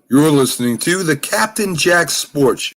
You're listening to the Captain Jack Sports Show.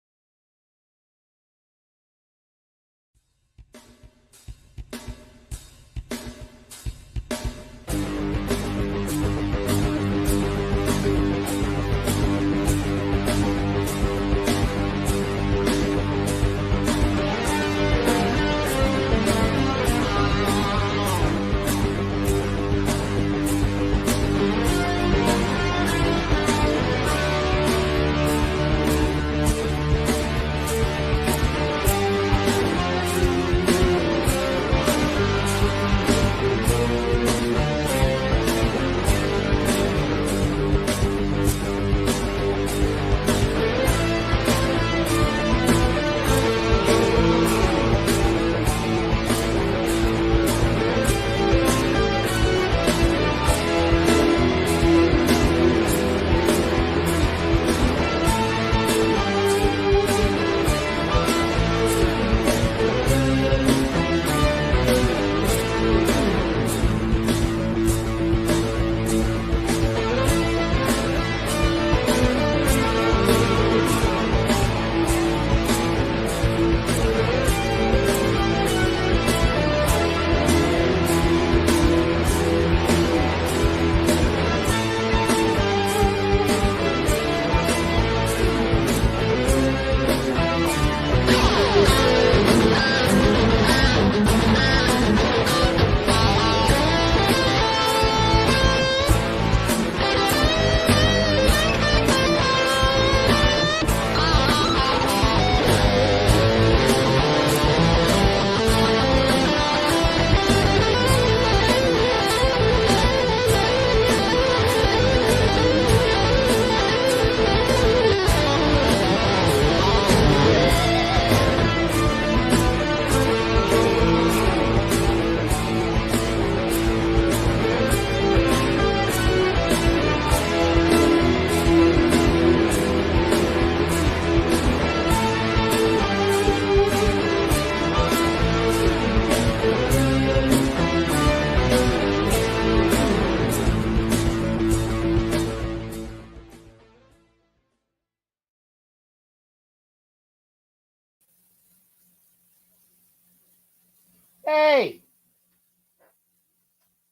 Hey,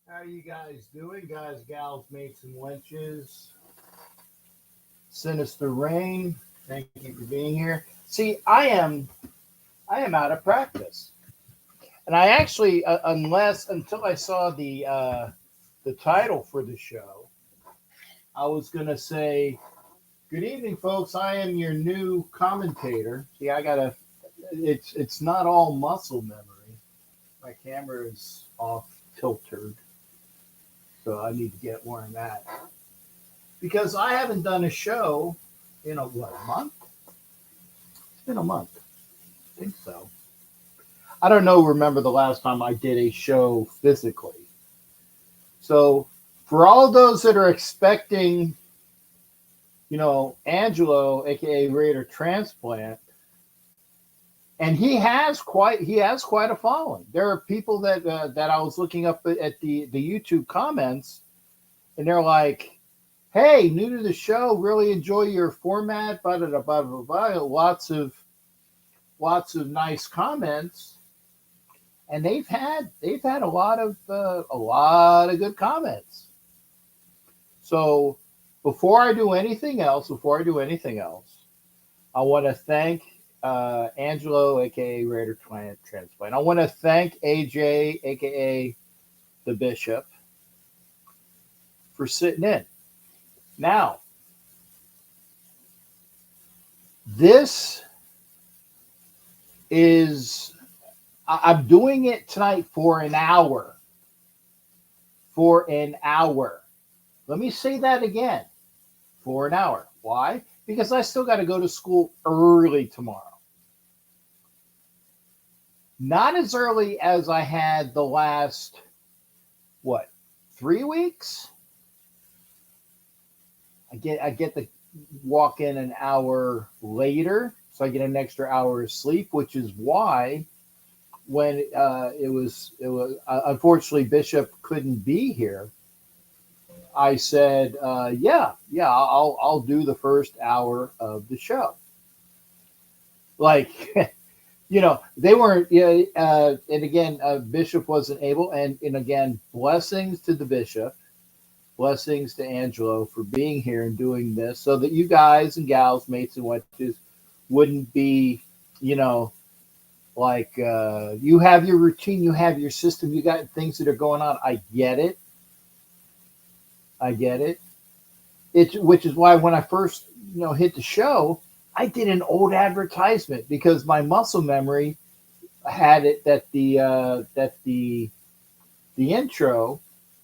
how are you guys doing? Guys, gals, mates, and wenches. Sinister Rain, thank you for being here. See, I am out of practice, and I actually, until I saw the title for the show, I was gonna say, "Good evening, folks. I am your new commentator." See, I gotta. It's not all muscle memory. My camera is off tilted, so I need to get more on that. Because I haven't done a show in a month? It's been a month. I think so. I don't remember the last time I did a show physically. So for all those that are expecting, Angelo, aka Raider Transplant, and he has quite a following. There are people that I was looking up at the YouTube comments, and they're like, "Hey, new to the show, really enjoy your format." Blah blah blah blah blah. Lots of nice comments, and they've had a lot of good comments. So before I do anything else, I want to thank Angelo, aka Raider Transplant. I want to thank AJ, aka the Bishop, for sitting in. Now, this is, I'm doing it tonight for an hour. Let me say that again. For an hour. Why? Because I still got to go to school early tomorrow. Not as early as I had the last, 3 weeks? I get to walk in an hour later, so I get an extra hour of sleep, which is why when it was unfortunately Bishop couldn't be here. I said, I'll do the first hour of the show. Like, they weren't, and again, Bishop wasn't able, and again, blessings to the Bishop, blessings to Angelo for being here and doing this so that you guys and gals, mates and witches, wouldn't be, like, you have your routine, you have your system, you got things that are going on. I get it. Which is why when I first, hit the show, I did an old advertisement because my muscle memory had it that the intro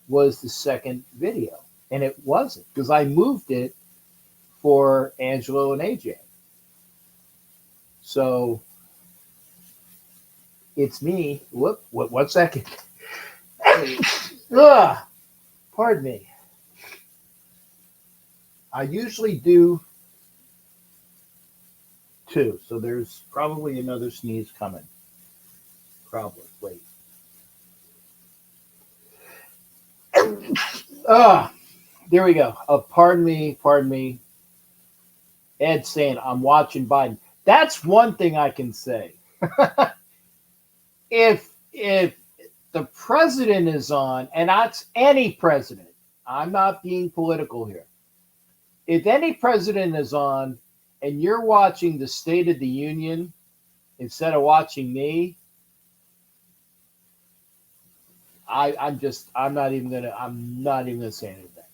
was the second video, and it wasn't because I moved it for Angelo and AJ. So it's me. Whoop! 1 second. Pardon me. I usually do 2, so there's probably another sneeze coming. Probably. Wait. There we go. Pardon me. Ed saying I'm watching Biden. That's one thing I can say. If the president is on, and that's any president, I'm not being political here. If any president is on and you're watching the State of the Union instead of watching me, I'm not even gonna say anything.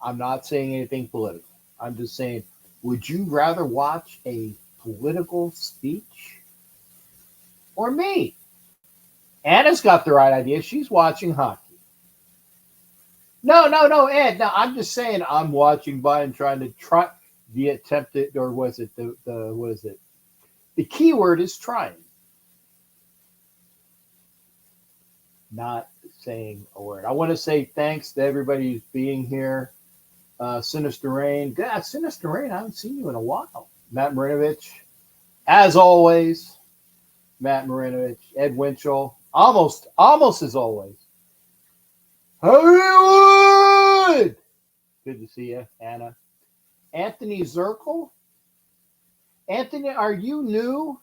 I'm not saying anything political. I'm just saying, would you rather watch a political speech or me? Anna's got the right idea. She's watching hockey. No, Ed. No, I'm just saying I'm watching Biden trying to try the attempted, or was it the what is it? The key word is trying. Not saying a word. I want to say thanks to everybody who's being here. Sinister Rain. God, Sinister Rain, I haven't seen you in a while. Matt Marinovich. As always, Matt Marinovich. Ed Winchell. Almost as always. Hollywood! Good to see you, Anna. Anthony Zirkle. Anthony, are you new?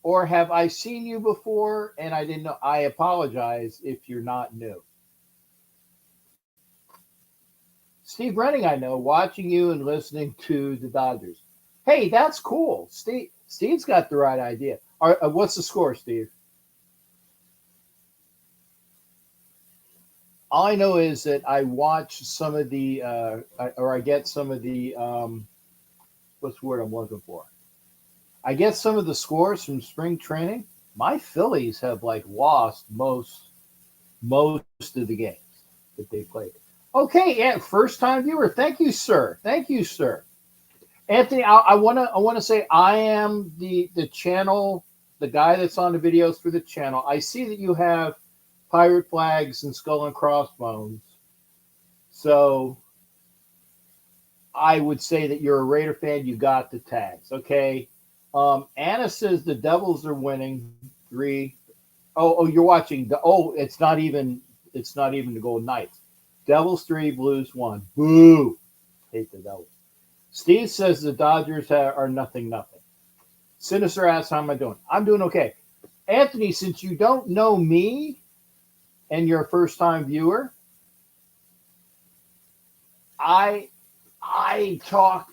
Or have I seen you before and I didn't know? I apologize if you're not new. Steve Renning, I know, watching you and listening to the Dodgers. Hey, that's cool. Steve's got the right idea. What's the score, Steve? All I know is that I watch some of the, I get some of the, what's the word I'm looking for? I get some of the scores from spring training. My Phillies have lost most of the games that they played. Okay, yeah, first time viewer. Thank you, sir. Anthony, I want to say I am the channel, the guy that's on the videos for the channel. I see that you have pirate flags and skull and crossbones. So I would say that you're a Raider fan. You got the tags. Okay. Anna says the Devils are winning 3. Oh, you're watching it's not even the Golden Knights. Devils 3, Blues 1. Boo. Hate the Devils. Steve says the Dodgers are nothing. Sinister asks, how am I doing? I'm doing okay. Anthony, since you don't know me and you're a first-time viewer, I talk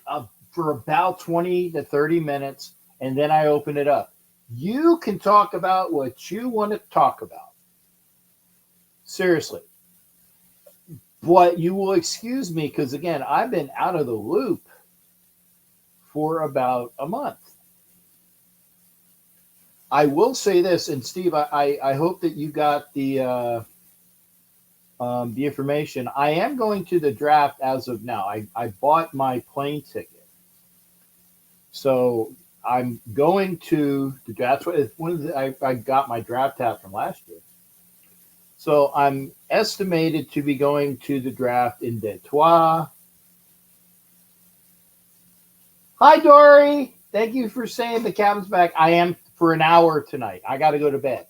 for about 20 to 30 minutes, and then I open it up. You can talk about what you want to talk about. Seriously. But you will excuse me because, again, I've been out of the loop for about a month. I will say this, and Steve, I hope that you got the information. I am going to the draft as of now. I bought my plane ticket. So I'm going to the draft. I got my draft tab from last year. So I'm estimated to be going to the draft in Detroit. Hi, Dory. Thank you for saying the cabin's back. I am for an hour tonight. I got to go to bed.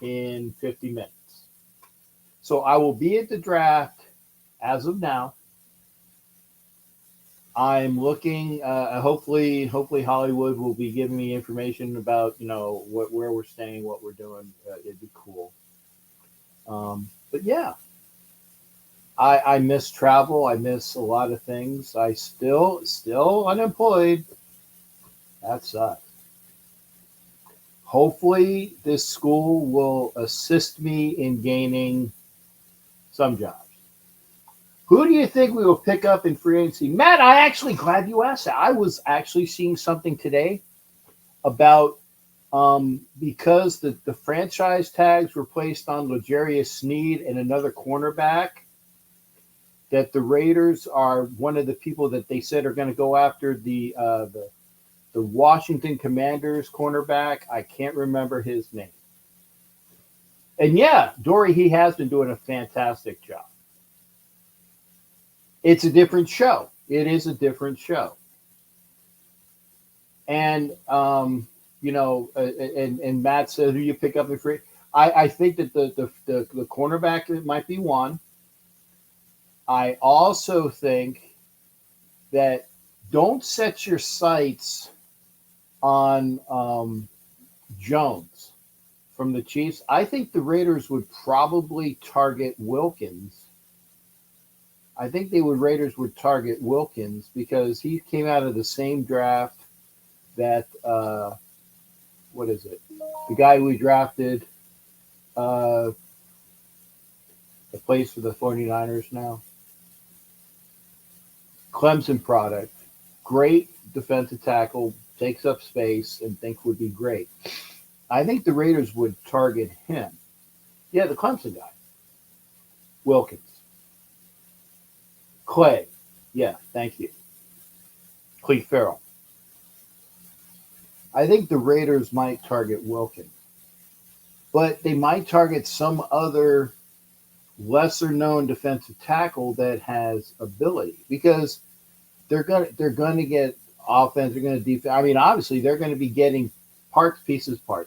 in 50 minutes. So I will be at the draft as of now. I'm looking. Hopefully Hollywood will be giving me information about where we're staying, what we're doing. It'd be cool. But yeah, I miss travel. I miss a lot of things. I still unemployed. That sucks. Hopefully, this school will assist me in gaining some jobs. Who do you think we will pick up in free agency? Matt, I actually glad you asked that. I was actually seeing something today about because the franchise tags were placed on L'Jarius Sneed and another cornerback, that the Raiders are one of the people that they said are going to go after the Washington Commanders cornerback. I can't remember his name. And yeah, Dory, he has been doing a fantastic job. It's a different show. It is a different show. And, and Matt said, who you pick up in free? I think that the cornerback might be one. I also think that don't set your sights on Jones from the Chiefs. I think the Raiders would probably target Wilkins. I think Raiders would target Wilkins because he came out of the same draft that what is it? The guy we drafted that plays for the 49ers now. Clemson product. Great defensive tackle, takes up space, and think would be great. I think the Raiders would target him. Yeah, the Clemson guy. Wilkins. Clay. Yeah, thank you. Cleve Farrell. I think the Raiders might target Wilkins. But they might target some other lesser-known defensive tackle that has ability because they're going to get offense. They're going to defense. I mean, obviously, they're going to be getting parts.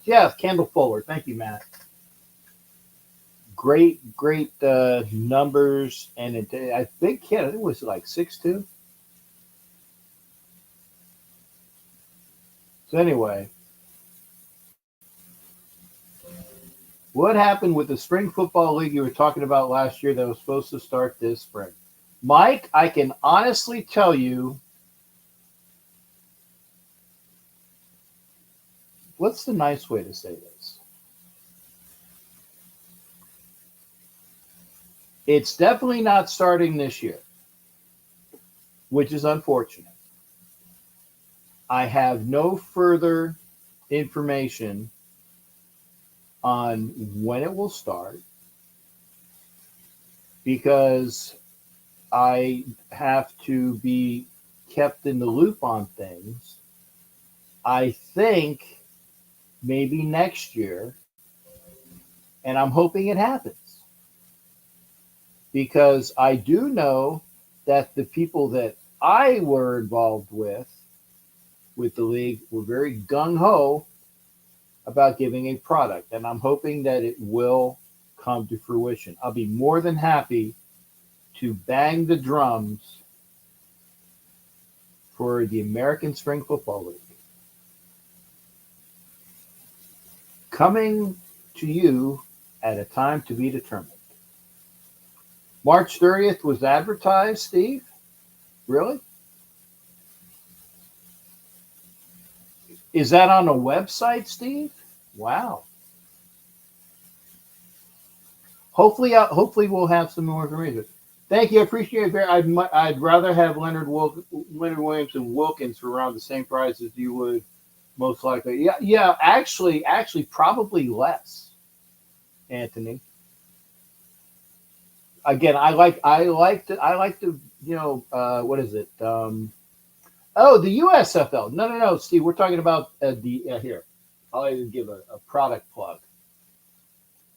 Yeah, Kendall Fuller. Thank you, Matt. Great numbers, and I think kid. I think it was like 6'2". So anyway, what happened with the spring football league you were talking about last year that was supposed to start this spring? Mike, I can honestly tell you, what's the nice way to say this? It's definitely not starting this year, which is unfortunate. I have no further information on when it will start because I have to be kept in the loop on things. I think maybe next year, and I'm hoping it happens because I do know that the people that I were involved with the league were very gung-ho about giving a product, and I'm hoping that it will come to fruition. I'll be more than happy to bang the drums for the American Spring Football League. Coming to you at a time to be determined. March 30th was advertised, Steve? Really? Is that on a website, Steve? Wow. Hopefully we'll have some more information. Thank you. I appreciate it. I'd rather have Leonard Williams and Wilkins for around the same price as you would most likely. Yeah. Actually, probably less. Anthony. Again, I like to what is it? The USFL. No, Steve. We're talking about here. I'll even give a product plug.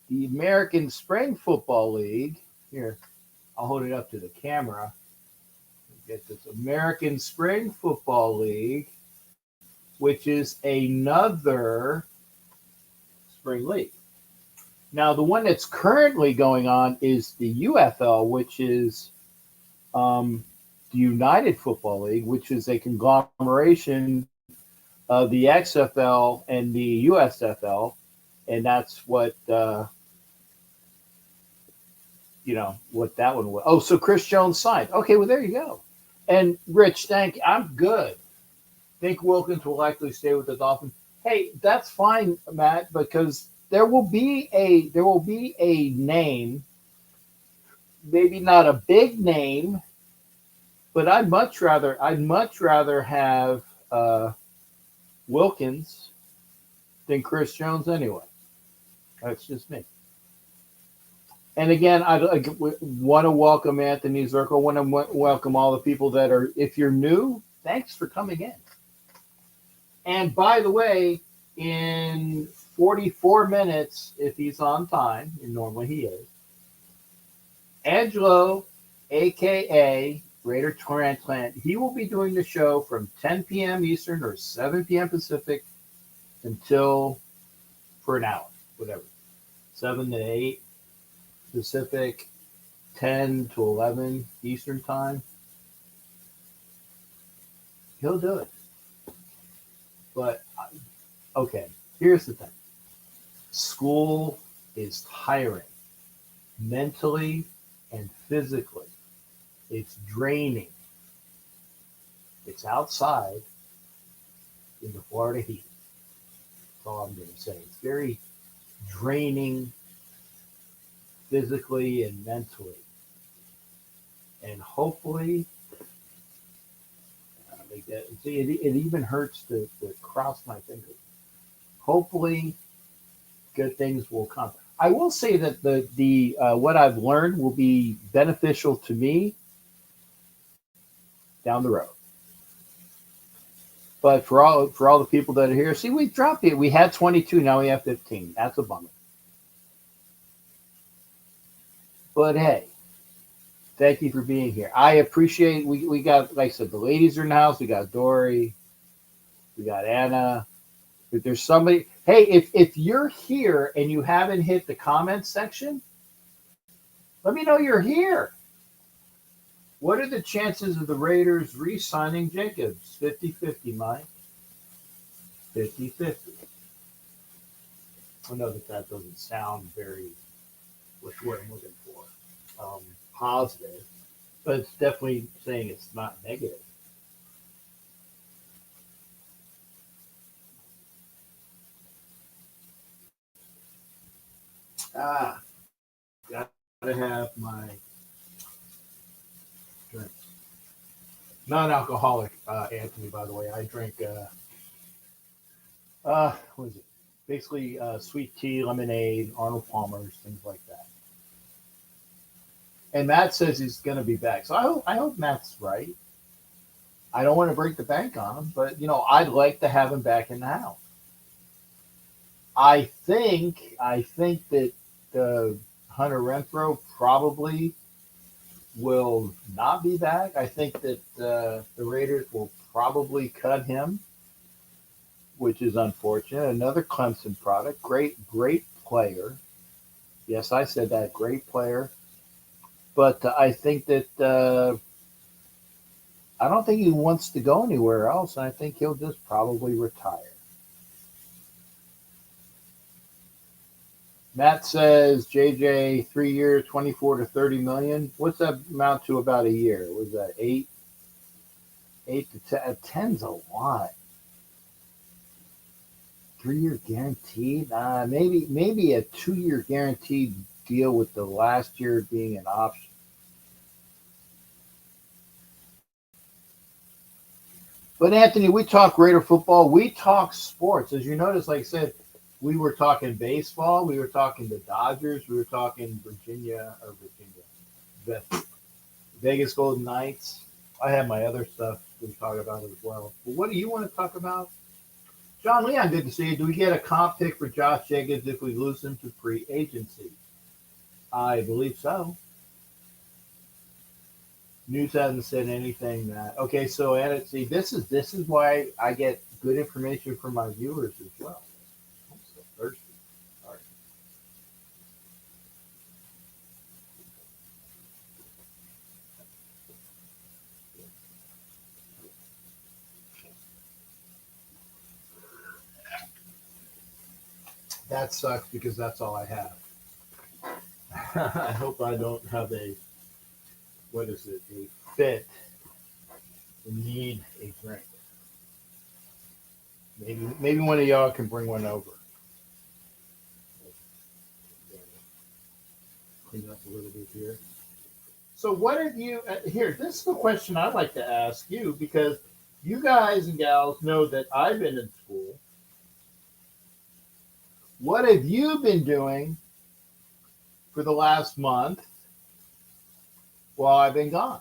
The American Spring Football League. Here, I'll hold it up to the camera. Get this American Spring Football League, which is another spring league. Now, the one that's currently going on is the UFL, which is the United Football League, which is a conglomeration of the XFL and the USFL, and that's what what that one was. Oh, so Chris Jones signed. Okay, well there you go. And Rich, thank you. I'm good. Think Wilkins will likely stay with the Dolphins. Hey, that's fine, Matt, because there will be a name, maybe not a big name, but I'd much rather have Wilkins than Chris Jones anyway. That's just me. And again, I want to welcome Anthony Zirkle. I want to welcome all the people that are, if you're new, thanks for coming in. And by the way, in 44 minutes, if he's on time, and normally he is, Angelo, a.k.a. Raider Transplant, he will be doing the show from 10 p.m. Eastern or 7 p.m. Pacific until for an hour, whatever, 7 to 8 Pacific, 10 to 11 Eastern time. He'll do it. But, okay, here's the thing. School is tiring, mentally and physically. It's draining. It's outside in the Florida heat. That's all I'm going to say. It's very draining physically and mentally. And hopefully, it even hurts to cross my fingers. Hopefully, good things will come. I will say that the what I've learned will be beneficial to me down the road. But for all the people that are here, see, we dropped it. We had 22, now we have 15. That's a bummer. But hey, thank you for being here. I appreciate we got, like I said, the ladies are in the house. We got Dory, we got Anna. If there's somebody, hey, if you're here and you haven't hit the comments section, let me know you're here. What are the chances of the Raiders re-signing Jacobs? 50-50, Mike. 50-50. I know that doesn't sound very, what's what I'm looking for, positive, but it's definitely saying it's not negative. Gotta have my drink. Non-alcoholic, Anthony, by the way. I drink, what is it? Basically, sweet tea, lemonade, Arnold Palmer's, things like that. And Matt says he's going to be back. So I hope Matt's right. I don't want to break the bank on him, but, I'd like to have him back in the house. I think that Hunter Renfrow probably will not be back. I think that the Raiders will probably cut him, which is unfortunate. Another Clemson product. Great player. Yes, I said that. Great player. But I think that I don't think he wants to go anywhere else. And I think he'll just probably retire. Matt says JJ 3 years, 24 to 30 million. What's that amount to about a year? Was that 8 to 10? 10's a lot. 3-year guaranteed. Maybe a 2-year guaranteed deal with the last year being an option. But Anthony, we talk Raider football. We talk sports. As you notice, like I said, we were talking baseball. We were talking the Dodgers. We were talking Vegas Golden Knights. I have my other stuff to talk about as well. But what do you want to talk about? John Leon, good to see you. Do we get a comp pick for Josh Jacobs if we lose him to free agency? I believe so. News hasn't said anything that. Okay, so Anna, see, this is why I get good information from my viewers as well. I'm so thirsty. Sorry. That sucks because that's all I have. I hope I don't have a fit and need a drink. Maybe one of y'all can bring one over. Clean up a little bit here. So what have you here? This is the question I'd like to ask you because you guys and gals know that I've been in school. What have you been doing for the last month while I've been gone?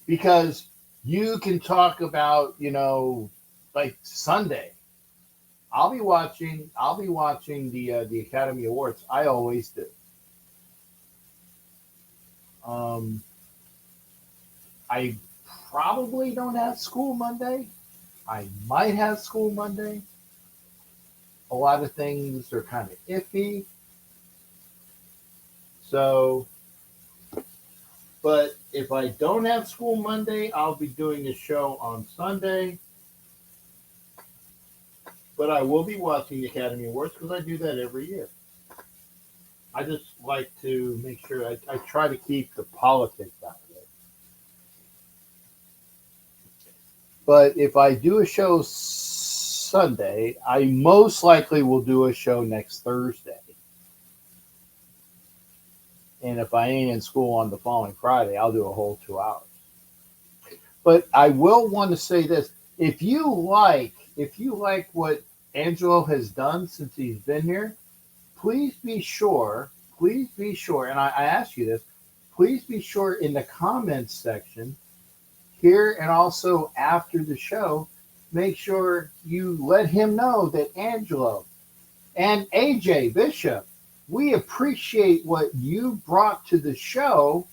Because you can talk about, like Sunday. I'll be watching the Academy Awards. I always do. I probably don't have school Monday. I might have school Monday. A lot of things are kind of iffy. So, but if I don't have school Monday, I'll be doing a show on Sunday. But I will be watching the Academy Awards because I do that every year. I just like to make sure I try to keep the politics out of it. But if I do a show Sunday, I most likely will do a show next Thursday. And if I ain't in school on the following Friday, I'll do a whole 2 hours. But I will want to say this. If you like what Angelo has done since he's been here, please be sure, and I ask you this, please be sure in the comments section here and also after the show, make sure you let him know that Angelo and AJ Bishop, we appreciate what you brought to the show,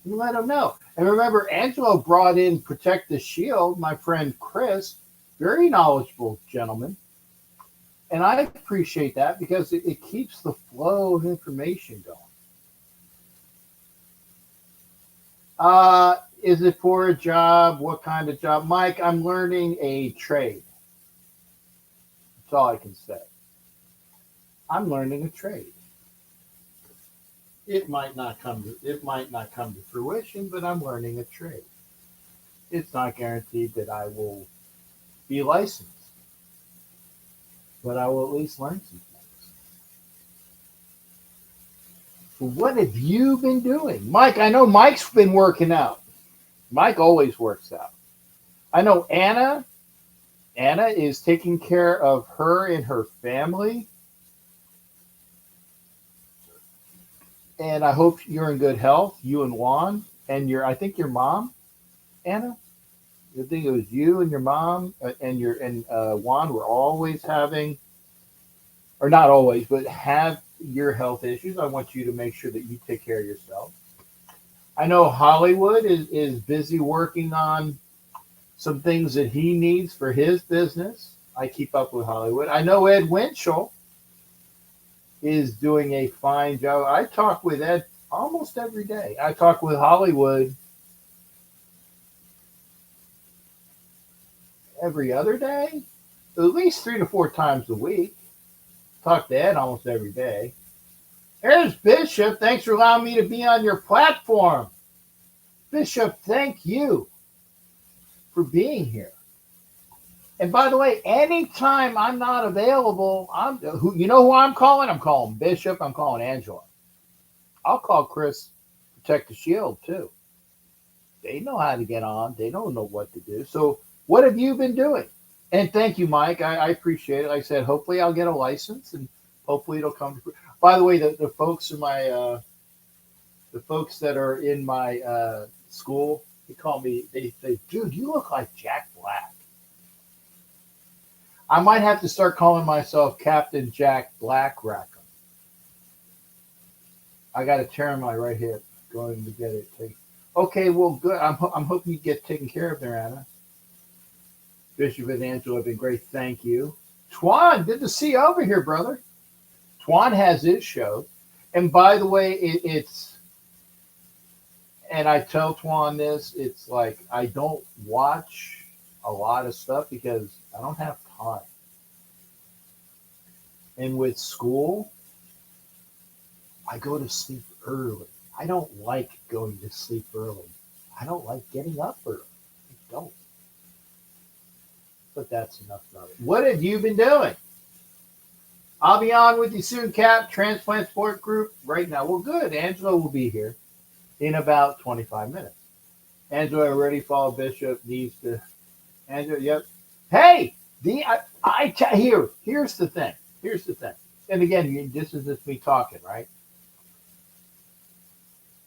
and let him know. And remember, Angelo brought in Protect the Shield, my friend Chris, very knowledgeable gentleman. And I appreciate that because it keeps the flow of information going. Is it for a job? What kind of job? Mike, I'm learning a trade. That's all I can say. I'm learning a trade. It might not come to fruition, but I'm learning a trade. It's not guaranteed that I will be licensed, but I will at least learn some things. So what have you been doing? Mike, I know Mike's been working out. Mike always works out. I know Anna is taking care of her and her family. And I hope you're in good health, you and Juan, and I think your mom, Anna. I think it was you and your mom and Juan were always having, or not always, but have your health issues. I want you to make sure that you take care of yourself. I know Hollywood is busy working on some things that he needs for his business. I keep up with Hollywood. I know Ed Winchell is doing a fine job. I talk with Ed almost every day. I talk with Hollywood every other day, at least 3 to 4 times a week. Talk to Ed almost every day. There's Bishop. Thanks for allowing me to be on your platform. Bishop, thank you for being here. And by the way, anytime I'm not available, you know who I'm calling? I'm calling Bishop. I'm calling Angelo. I'll call Chris, Protect the Shield, too. They know how to get on. They don't know what to do. So what have you been doing? And thank you, Mike. I appreciate it. Like I said, hopefully I'll get a license and hopefully it'll come. By the way, the folks in my the folks that are in my school, they call me. They say, "Dude, you look like Jack Black." I might have to start calling myself Captain Jack Black Rackham. I got a tear in my right hip. Going to get it taken. Okay, well, good. I'm hoping you get taken care of there, Anna. Bishop and Angelo have been great. Thank you. Twan, good to see you over here, brother. Twan has his show. And by the way, it's, and I tell Twan this, it's like I don't watch a lot of stuff because I don't have time. And with school, I go to sleep early. I don't like going to sleep early. I don't like getting up early. I don't. But that's enough of it. What have you been doing? I'll be on with you soon, Cap. Transplant Support Group right now. Well, good. Angelo will be here in about 25 minutes. Angelo already followed Bishop. Needs to. Angelo, yep. Hey, here's the thing. Here's the thing. And again, this is just me talking, right?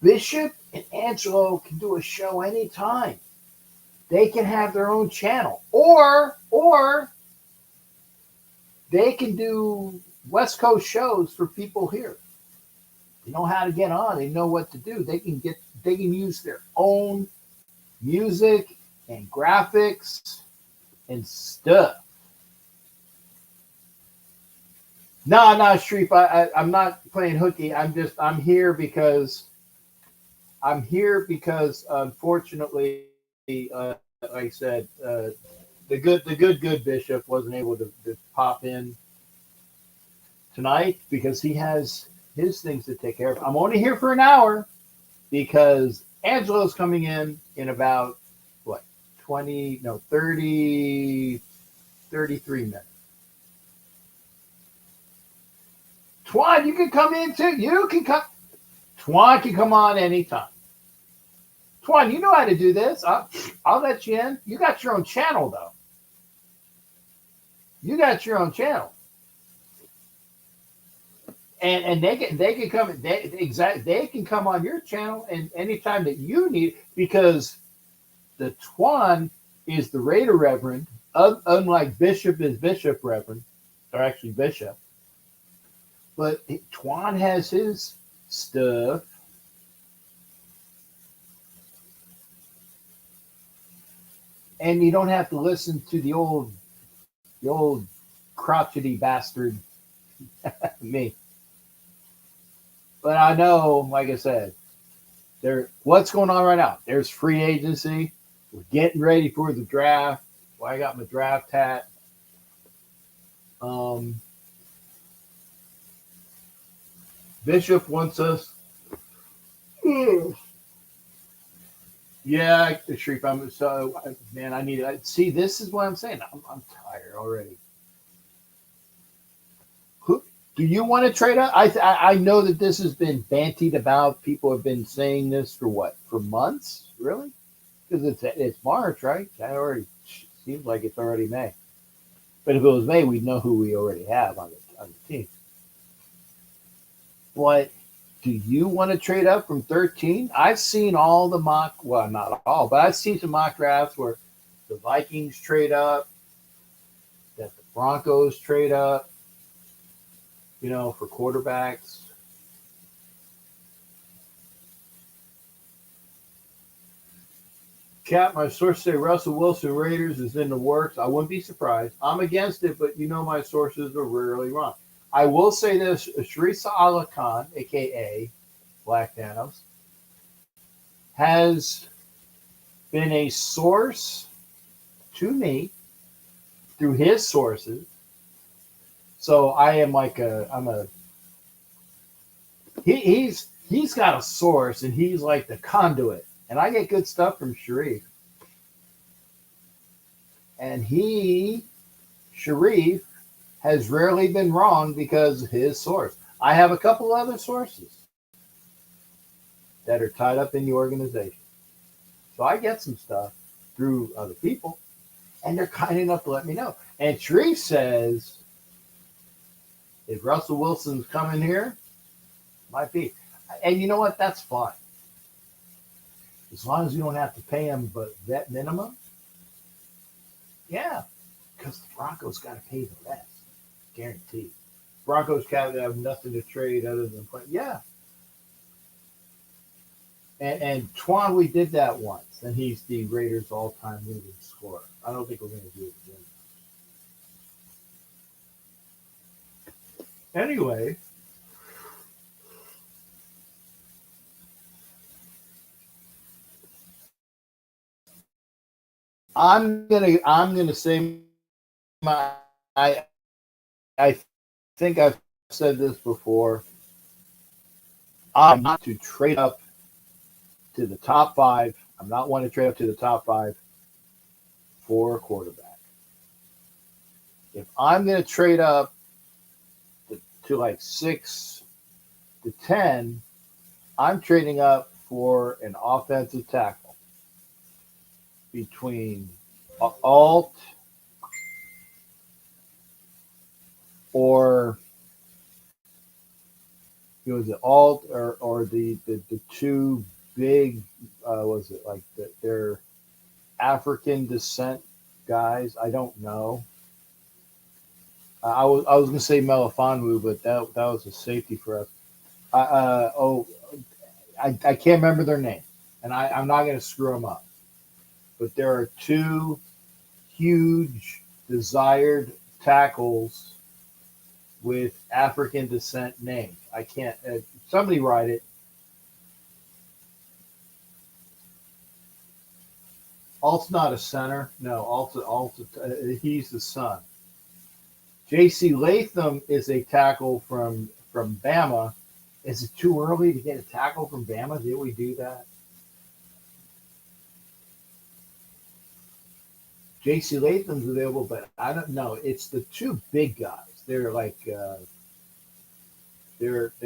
Bishop and Angelo can do a show anytime. They can have their own channel, or they can do West Coast shows for people here. They know how to get on. They know what to do. They can use their own music and graphics and stuff. No, Sharif, I'm not playing hooky. I'm here because unfortunately, like I said, the good bishop wasn't able to pop in tonight because he has his things to take care of. I'm only here for an hour because Angelo's coming in about what 33 minutes. Twan, you can come in too. You can come. Twan can come on anytime. Twan, you know how to do this. I'll let you in. You got your own channel, though. You got your own channel, and they can come. They can come on your channel and anytime that you need because the Twan is the Raider Reverend, unlike Bishop is Bishop Reverend, or actually Bishop. But Twan has his stuff. And you don't have to listen to the old crotchety bastard me. But I know, like I said, what's going on right now? There's free agency. We're getting ready for the draft. Well, I got my draft hat. Bishop wants us. Yeah, Sharif, man. I need to see. This is what I'm saying. I'm tired already. Do you want to trade up? I know that this has been bantied about. People have been saying this for months, really, because it's March, right? January seems like it's already May. But if it was May, we'd know who we already have on the team. What? Do you want to trade up from 13? I've seen all the not all, but I've seen some mock drafts where the Vikings trade up, that the Broncos trade up, for quarterbacks. Cap, my sources say Russell Wilson Raiders is in the works. I wouldn't be surprised. I'm against it, but my sources are rarely wrong. I will say this, Sharisa Allah Khan, a.k.a. Black Thanos, has been a source to me through his sources. So I am he's got a source and he's like the conduit. And I get good stuff from Sharif. And Sharif, has rarely been wrong because of his source. I have a couple other sources that are tied up in the organization. So I get some stuff through other people, and they're kind enough to let me know. And Sharif says, if Russell Wilson's coming here, might be. And you know what? That's fine. As long as you don't have to pay him but vet minimum. Yeah, because the Broncos got to pay the rest. Guaranteed. Broncos have nothing to trade other than play. Yeah. And Twan, we did that once, and he's the Raiders' all-time leading scorer. I don't think we're going to do it again. Anyway, I'm gonna say I think I've said this before. I'm not to trade up to the top five. I'm not one to trade up to the top five for a quarterback. If I'm going to trade up to like 6 to 10, I'm trading up for an offensive tackle between alt or was it alt or the two big was it like they're African descent guys? I don't know. I was gonna say Melifonwu, but that was a safety for us. I can't remember their name, and I'm not gonna screw them up. But there are two huge desired tackles with African descent names. I can't. Somebody write it. Alt's not a center. No, Alt's he's the son. J.C. Latham is a tackle from Bama. Is it too early to get a tackle from Bama? Did we do that? J.C. Latham's available, but I don't know. It's the two big guys. They're like they're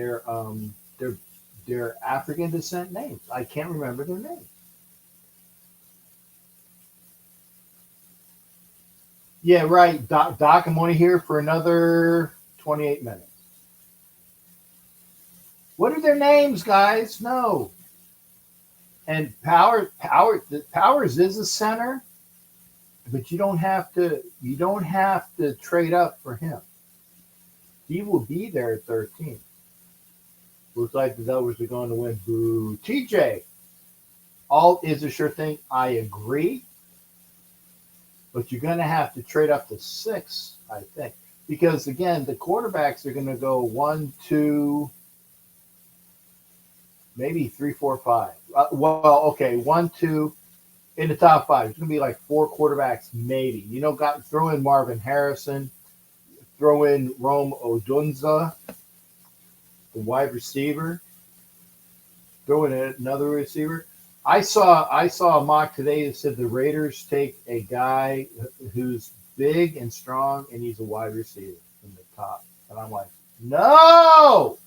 African descent names. I can't remember their names. Yeah, right. Doc, I'm only here for another 28 minutes. What are their names, guys? No. And Powers is a center, but you don't have to trade up for him. He will be there at 13. Looks like the Delvers are going to win. Boo. TJ, alt is a sure thing. I agree. But you're going to have to trade up to 6, I think. Because, again, the quarterbacks are going to go 1, 2, maybe 3, 4, 5. Okay, 1, 2 in the top 5. It's going to be like 4 quarterbacks, maybe. Throw in Marvin Harrison, throw in Rome Odunze, the wide receiver, throw in another receiver. I saw a mock today that said the Raiders take a guy who's big and strong, and he's a wide receiver in the top. And I'm like, no!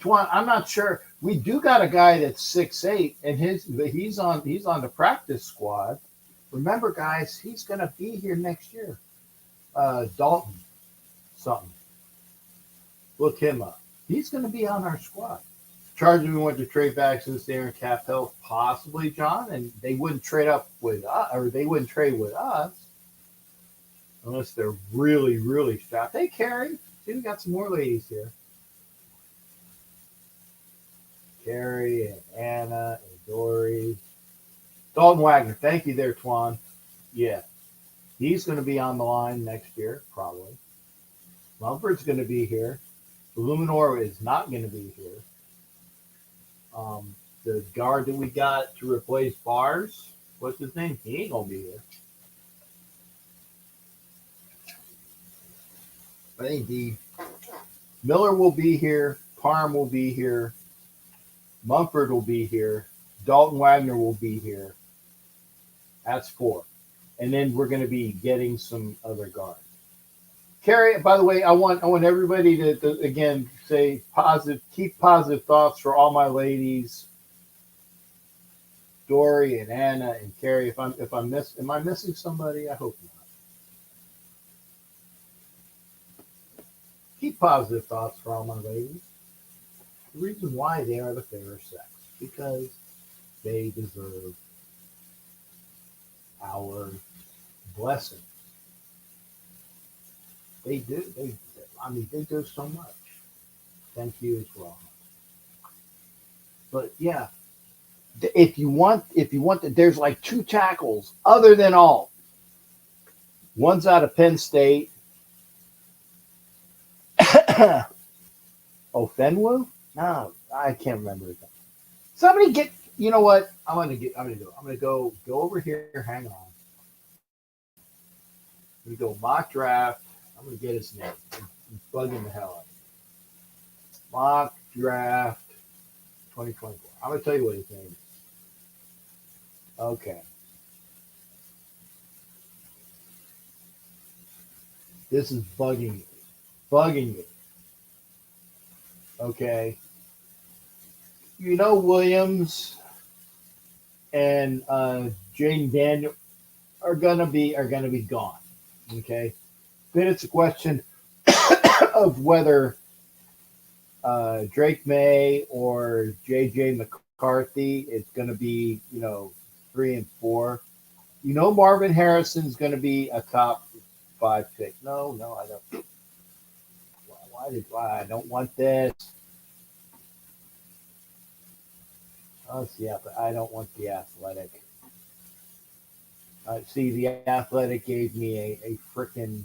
Twan, I'm not sure. We do got a guy that's 6'8", and he's on the practice squad. Remember, guys, he's going to be here next year. Dalton something. Look him up. He's going to be on our squad. Chargers we went to trade back since they're in cap health, possibly, John, and they wouldn't trade up with us, or they wouldn't trade with us unless they're really, really strapped. Hey, Carrie, see, we got some more ladies here. Carrie and Anna and Dory. Dalton Wagner, thank you there, Twan. Yeah, he's going to be on the line next year, probably. Mumford's going to be here. Illuminor is not going to be here. The guard that we got to replace Bars, what's his name? He ain't going to be here. I think Miller will be here. Parham will be here. Mumford will be here. Dalton Wagner will be here. That's 4. And then we're going to be getting some other guards. Carrie, by the way, I want everybody to again say positive, keep positive thoughts for all my ladies, Dory and Anna and Carrie. Am I missing somebody? I hope not. Keep positive thoughts for all my ladies. The reason why they are the fairer sex, because they deserve our blessing. They do. They do so much. Thank you as well. But yeah, if you want, there's like 2 tackles other than all. One's out of Penn State. Ofenwu? No, I can't remember it. Somebody get you know what? I'm gonna do. I'm gonna go over here. Hang on. I'm gonna go mock draft. I'm gonna get his name. I'm bugging the hell out of me. Mock draft 2024. I'm gonna tell you what his name is. Okay. This is bugging me. Bugging me. Okay. You know Williams and Jaden Daniel are gonna be gone. Okay. Then it's a question of whether Drake May or JJ McCarthy is gonna be, 3 and 4. You know Marvin Harrison's gonna be a top 5 pick. No, I don't. Why I don't want this. Oh, see, I don't want the Athletic. See, the Athletic gave me a freaking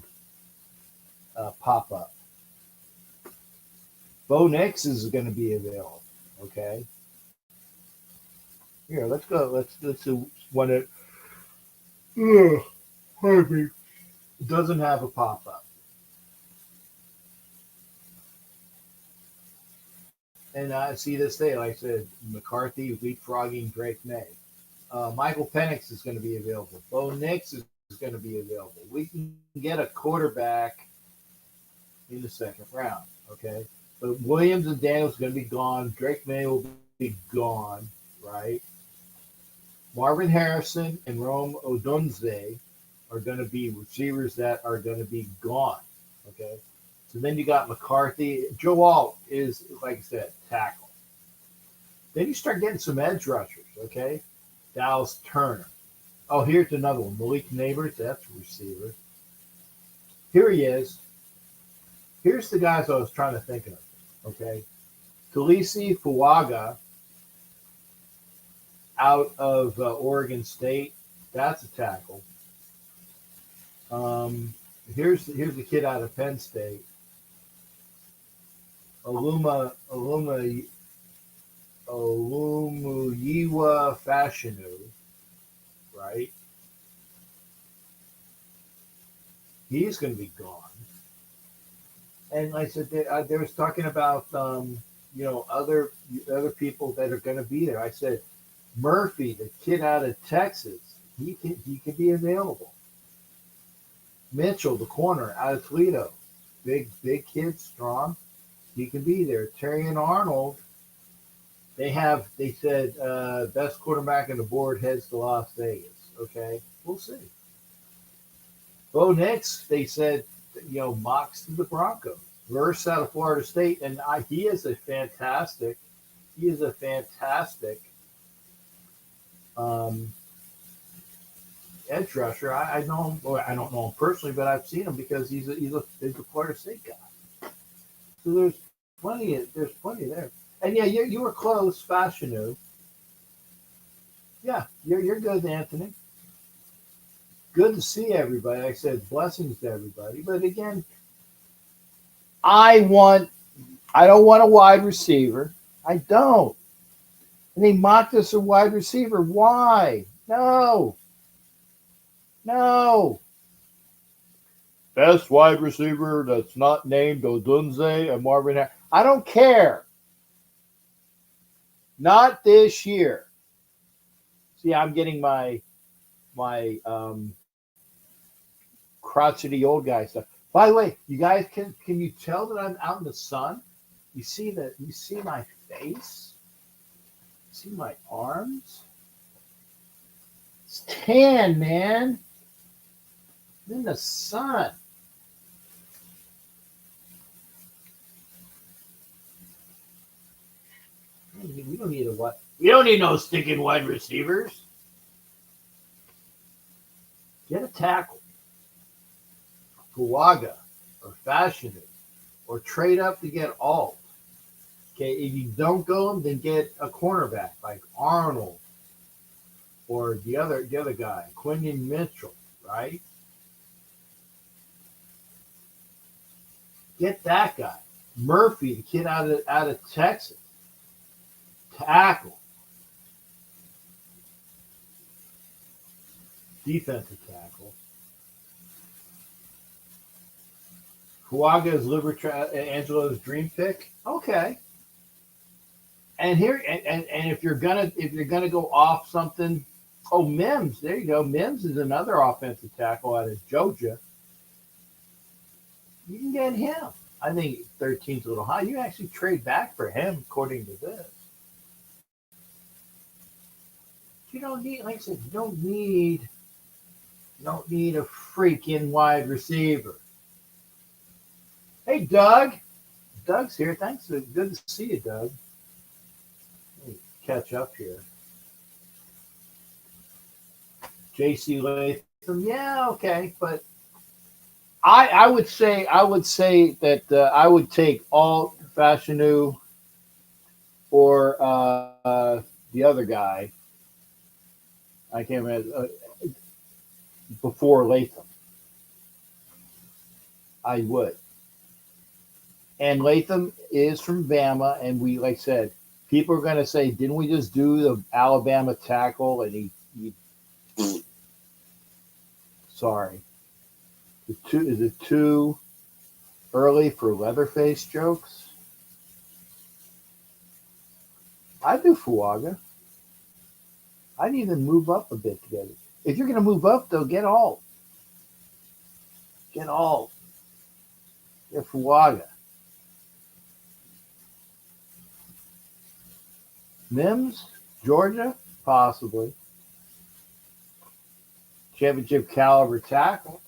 pop up. Bo Nix is going to be available. Okay. Here, let's go. Let's see what it. Pardon me. It doesn't have a pop up. And I see this day, like I said, McCarthy leapfrogging Drake May. Michael Penix is going to be available. Bo Nix is going to be available. We can get a quarterback in the second round, okay? But Williams and Daniels are going to be gone. Drake May will be gone, right? Marvin Harrison and Rome Odunze are going to be receivers that are going to be gone, okay? So then you got McCarthy. Joe Alt is, like I said, tackle. Then you start getting some edge rushers, okay? Dallas Turner. Oh, here's another one. Malik Neighbors, that's a receiver. Here he is. Here's the guys I was trying to think of, okay? Talisi Fuaga out of Oregon State. That's a tackle. Here's the kid out of Penn State. Olumuyiwa Fashanu, right? He's going to be gone. And like I said, they was talking about other people that are going to be there. I said Murphy, the kid out of Texas, he can be available. Mitchell, the corner out of Toledo, big kid, strong. He can be there. Terry and Arnold, they said best quarterback on the board heads to Las Vegas. Okay, we'll see. Bo Nix, they said, mocks to the Broncos. Verse out of Florida State, and he is a fantastic edge rusher. I know him. Well, I don't know him personally, but I've seen him because he's a Florida State guy. So there's plenty there. And yeah, you were close, Fashanu. Yeah, you're good, Anthony. Good to see everybody. Like I said, blessings to everybody. But again, I don't want a wide receiver. I don't. And they mocked us a wide receiver. Why? No. Best wide receiver that's not named Odunze and Marvin. I don't care. Not this year. See, I'm getting my crotchety old guy stuff. By the way, you guys can you tell that I'm out in the sun? You see my face? See my arms? It's tan, man. I'm in the sun. We don't need we don't need no stinking wide receivers. Get a tackle. Fuaga or Fashanu, or trade up to get Alt. Okay, if you don't go him, then get a cornerback like Arnold or the other guy, Quinton Mitchell, right? Get that guy. Murphy, the kid out of Texas. Tackle. defensive tackle. Fuaga is Angelo's dream pick. Okay. And here and if you're gonna go off something, oh Mims, there you go. Mims is another offensive tackle out of Georgia. You can get him. I think 13's a little high. You can actually trade back for him according to this. You don't need, like I said, you don't need a freaking wide receiver. Hey Doug. Doug's here. Thanks. Good to see you, Doug. Let me catch up here. JC Latham, yeah, okay, but I would say that I would take Alt Fashanu or the other guy. I can't remember before Latham. I would. And Latham is from Bama, and we, like I said, people are going to say, didn't we just do the Alabama tackle? And he sorry. Is it too early for Leatherface jokes? I'd do Fuaga. I'd even move up a bit together. If you're going to move up, though, get Alt. Get Alt. Get Fuaga. Mims, Georgia, possibly. Championship caliber tackle.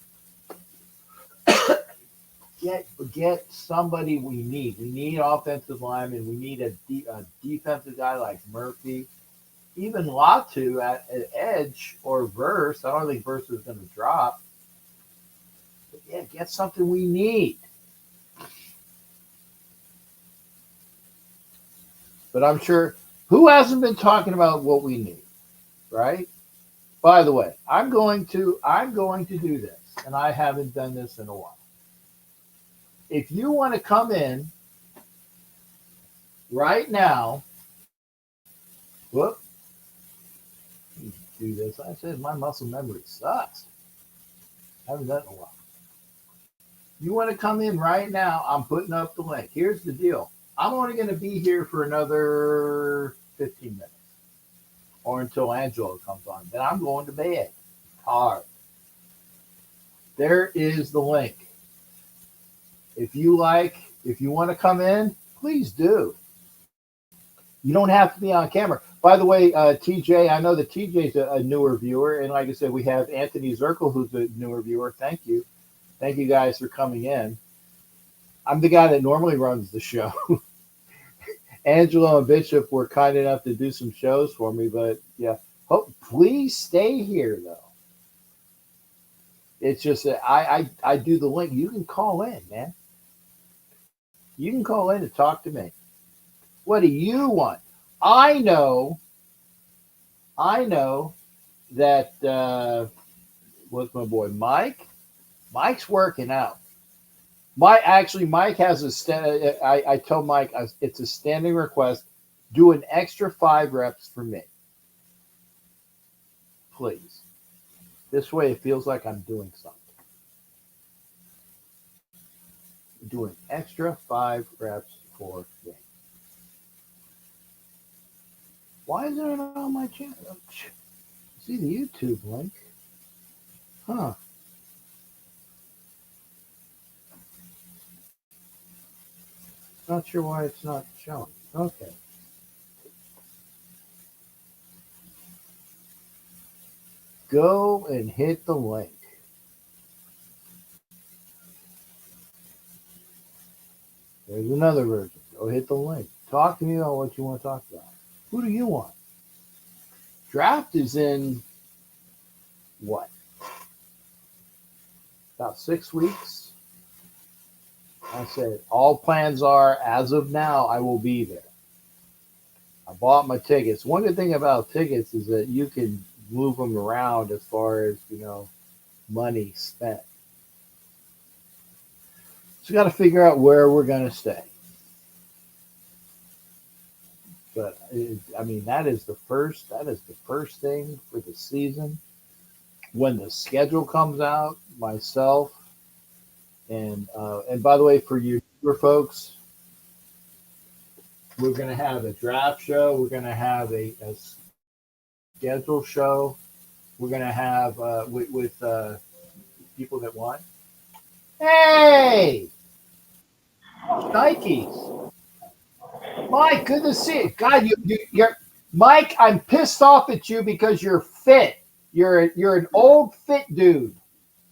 Get somebody we need. We need offensive linemen. We need a defensive guy like Murphy. Even Latu at edge or Verse. I don't think Verse is going to drop. But yeah, get something we need. But I'm sure, who hasn't been talking about what we need, right? By the way, I'm going to do this, and I haven't done this in a while. If you want to come in right now, whoop, do this. I said my muscle memory sucks. I haven't done it in a while. You want to come in right now, I'm putting up the link. Here's the deal. I'm only going to be here for another 15 minutes or until Angelo comes on. Then I'm going to bed. Hard. There is the link. If you want to come in, please do. You don't have to be on camera. By the way, TJ, I know that TJ's a newer viewer. And like I said, we have Anthony Zirkle, who's a newer viewer. Thank you. Thank you guys for coming in. I'm the guy that normally runs the show. Angelo and Bishop were kind enough to do some shows for me, but yeah. Please stay here, though. It's just that I do the link. You can call in, man. You can call in and talk to me. What do you want? I know that what's my boy Mike? Mike's working out. Mike has I told Mike it's a standing request. Do an extra 5 reps for me, please. This way, it feels like I'm doing something. Do an extra 5 reps for me. Why isn't it on my channel? See the YouTube link? Huh. Not sure why it's not showing. Okay. Go and hit the link. There's another version. Go hit the link. Talk to me about what you want to talk about. Who do you want? Draft is in what? About 6 weeks. I said, all plans are, as of now, I will be there. I bought my tickets. One good thing about tickets is that you can move them around as far as, money spent. So we got to figure out where we're going to stay. But that is the first thing for the season. when the schedule comes out, myself and by the way, for you folks, we're going to have a draft show. We're going to have a schedule show. We're going to have with people that want. Hey, Nikes. Mike, good to see you. God, you're Mike. I'm pissed off at you because you're fit. You're an old fit dude.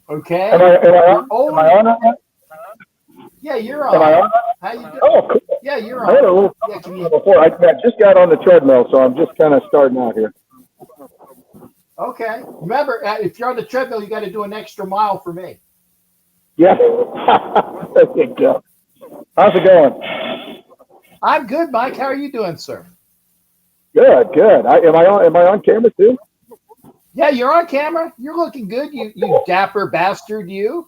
Okay. Am I old. Am I on that? Yeah, you're on. Am I on? How you doing? Oh, cool. Yeah, you're I had a on. little Yeah, can you? before. I just got on the treadmill, so I'm just kind of starting out here. Okay. Remember, if you're on the treadmill, you got to do an extra mile for me. Yeah. There you go. How's it going? I'm good, Mike. How are you doing, sir? Good, good. Am I on camera too? Yeah, you're on camera. You're looking good. You dapper bastard, you.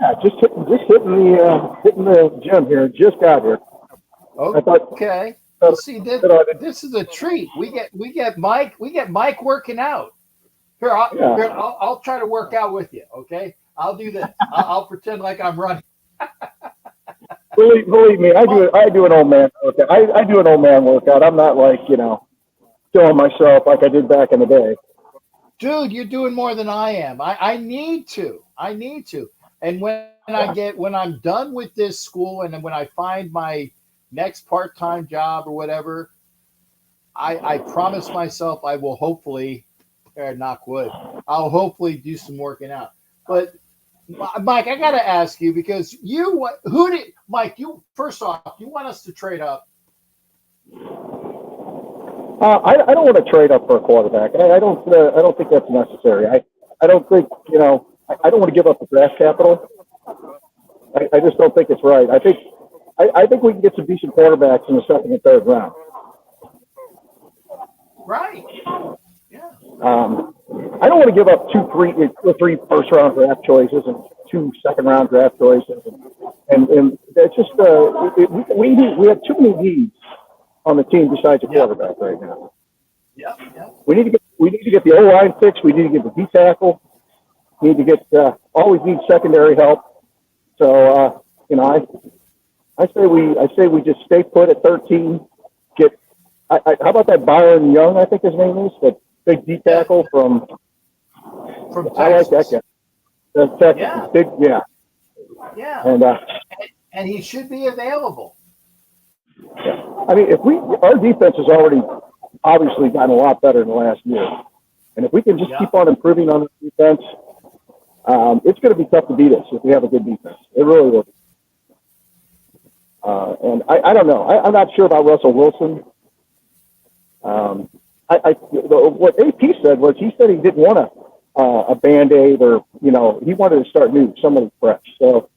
Yeah, just hitting the gym here. Just got here. Okay. Well, see, this is a treat. We get Mike working out. Here, I'll try to work out with you. Okay, I'll do this. I'll pretend like I'm running. Believe me, I do an old man workout. I do an old man workout. I'm not like killing myself like I did back in the day. Dude, you're doing more than I am. I need to. And when I'm done with this school and then when I find my next part-time job or whatever, I promise myself I will hopefully, knock wood, I'll hopefully do some working out. But Mike, I got to ask you because Mike, first off, you want us to trade up? I don't want to trade up for a quarterback. I don't think that's necessary. I don't think I don't want to give up the draft capital. I just don't think it's right. I think we can get some decent quarterbacks in the second and third round. Right. Yeah. I don't want to give up two or three first round draft choices and 2 second round draft choices, and it's just we have too many needs on the team besides a quarterback right now. Yeah. We need to get the O line fixed. We need to get the D tackle. We need to get always need secondary help. So I say we just stay put at 13. How about that Byron Young? I think his name is the big D tackle from Texas. I like that guy. Texas. Yeah. Big, yeah. Yeah. And he should be available. Yeah. I mean, our defense has already obviously gotten a lot better in the last year, and if we can just keep on improving on the defense, it's going to be tough to beat us if we have a good defense. It really will. And I don't know. I'm not sure about Russell Wilson. What AP said was he said he didn't want a Band-Aid or he wanted to start new, somebody fresh. So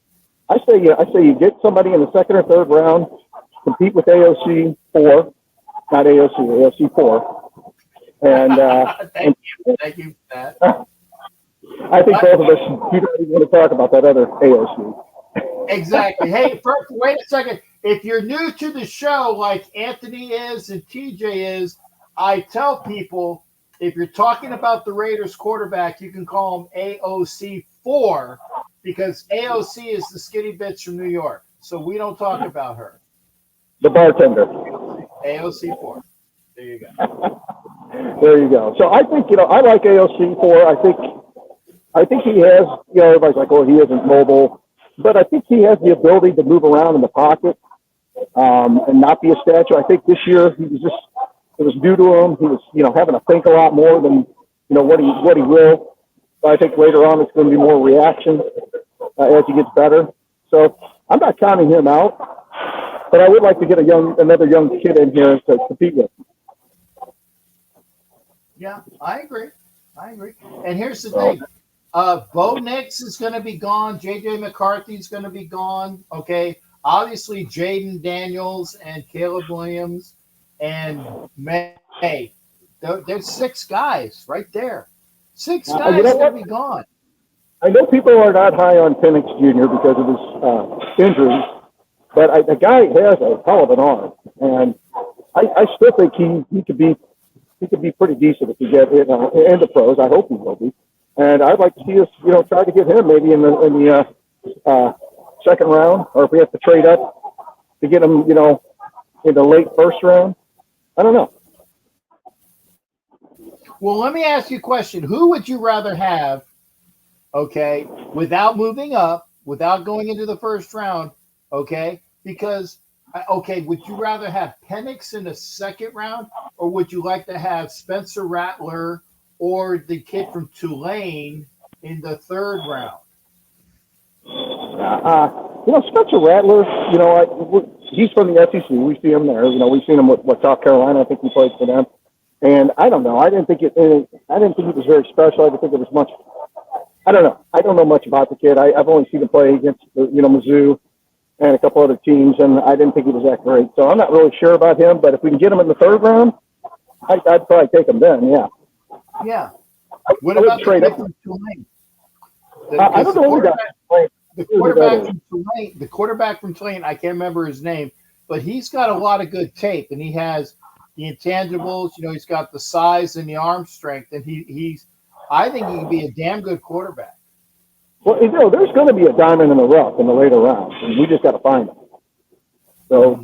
I say you get somebody in the second or third round, compete with AOC 4, not AOC 4, and thank you for that. I think both of us you don't even want to talk about that other AOC. Exactly. Hey, first, wait a second. If you're new to the show, like Anthony is and TJ is, I tell people if you're talking about the Raiders quarterback, you can call him AOC 4 because AOC is the skinny bitch from New York. So we don't talk about her. The bartender. AOC 4. There you go. There you go. So I think I like AOC 4. I think he has everybody's like, oh, he isn't mobile. But I think he has the ability to move around in the pocket and not be a statue. I think this year it was new to him. He was, having to think a lot more than, what he will. But I think later on it's going to be more reaction as he gets better. So I'm not counting him out, but I would like to get another young kid in here to compete with. Yeah, I agree. And here's the thing. Bo Nix is going to be gone. J.J. McCarthy is going to be gone. Okay. Obviously, Jaden Daniels and Caleb Williams and May. There's 6 guys right there. 6 guys going to be gone. I know people are not high on Penix Jr. because of his injuries, but the guy has a hell of an arm, and I still think he could be pretty decent if he get in the pros. I hope he will be. And I'd like to see us, try to get him maybe in the second round, or if we have to trade up to get him, in the late first round. I don't know. Well, let me ask you a question. Who would you rather have, okay, without moving up, without going into the first round, okay? Because, okay, would you rather have Penix in the second round, or would you like to have Spencer Rattler or the kid from Tulane in the third round? Spencer Rattler, he's from the SEC. We see him there. We've seen him with South Carolina. I think he played for them. And I don't know. I didn't think he was very special. I didn't think it was much. I don't know. I don't know much about the kid. I've only seen him play against, Mizzou and a couple other teams, and I didn't think he was that great. So I'm not really sure about him. But if we can get him in the third round, I'd probably take him then. Yeah. Yeah. What about the kid from Tulane? I don't know who that. The quarterback from Tulane, I can't remember his name, but he's got a lot of good tape, and he has the intangibles. He's got the size and the arm strength, and I think he can be a damn good quarterback. Well, there's going to be a diamond in the rough in the later rounds, and we just got to find him. So,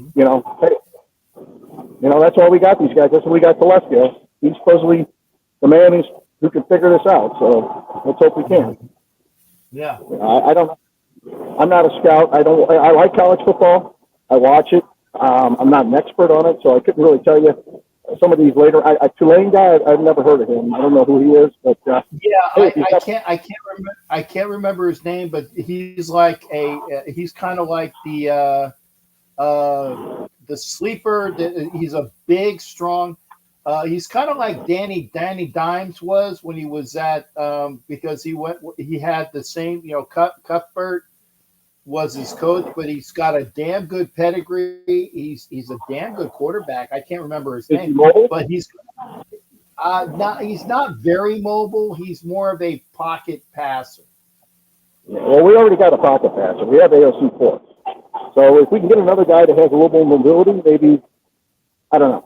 hey, that's why we got these guys. That's why we got Telesco. He's supposedly the man who can figure this out. So let's hope we can. Yeah. I don't know. I'm not a scout. I like college football. I watch it. I'm not an expert on it, so I couldn't really tell you some of these later. Tulane guy, I've never heard of him. I don't know who he is, but I can't remember his name, but he's like he's kind of like the sleeper. He's a big, strong. He's kind of like Danny Dimes was when he was at because he had the same, Cuthbert was his coach, but he's got a damn good pedigree. He's a damn good quarterback. I can't remember his name, but he's not very mobile. He's more of a pocket passer. Well, we already got a pocket passer. We have AOC 4. So if we can get another guy that has a little more mobility, maybe, I don't know.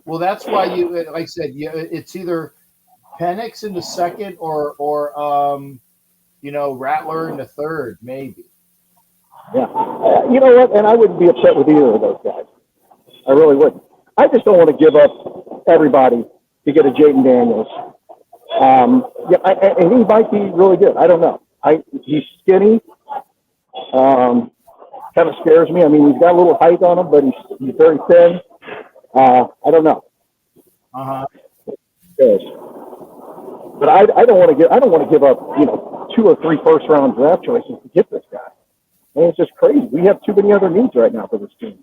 Well, that's why like I said, it's either Penix in the second or Rattler in the third, maybe. Yeah. You know what? And I wouldn't be upset with either of those guys. I really wouldn't. I just don't want to give up everybody to get a Jaden Daniels. And he might be really good. I don't know. He's skinny. Kind of scares me. I mean, he's got a little height on him, but he's very thin. I don't know. Yes. But I don't want to give up 2 or 3 first round draft choices to get this guy. And it's just crazy. We have too many other needs right now for this team.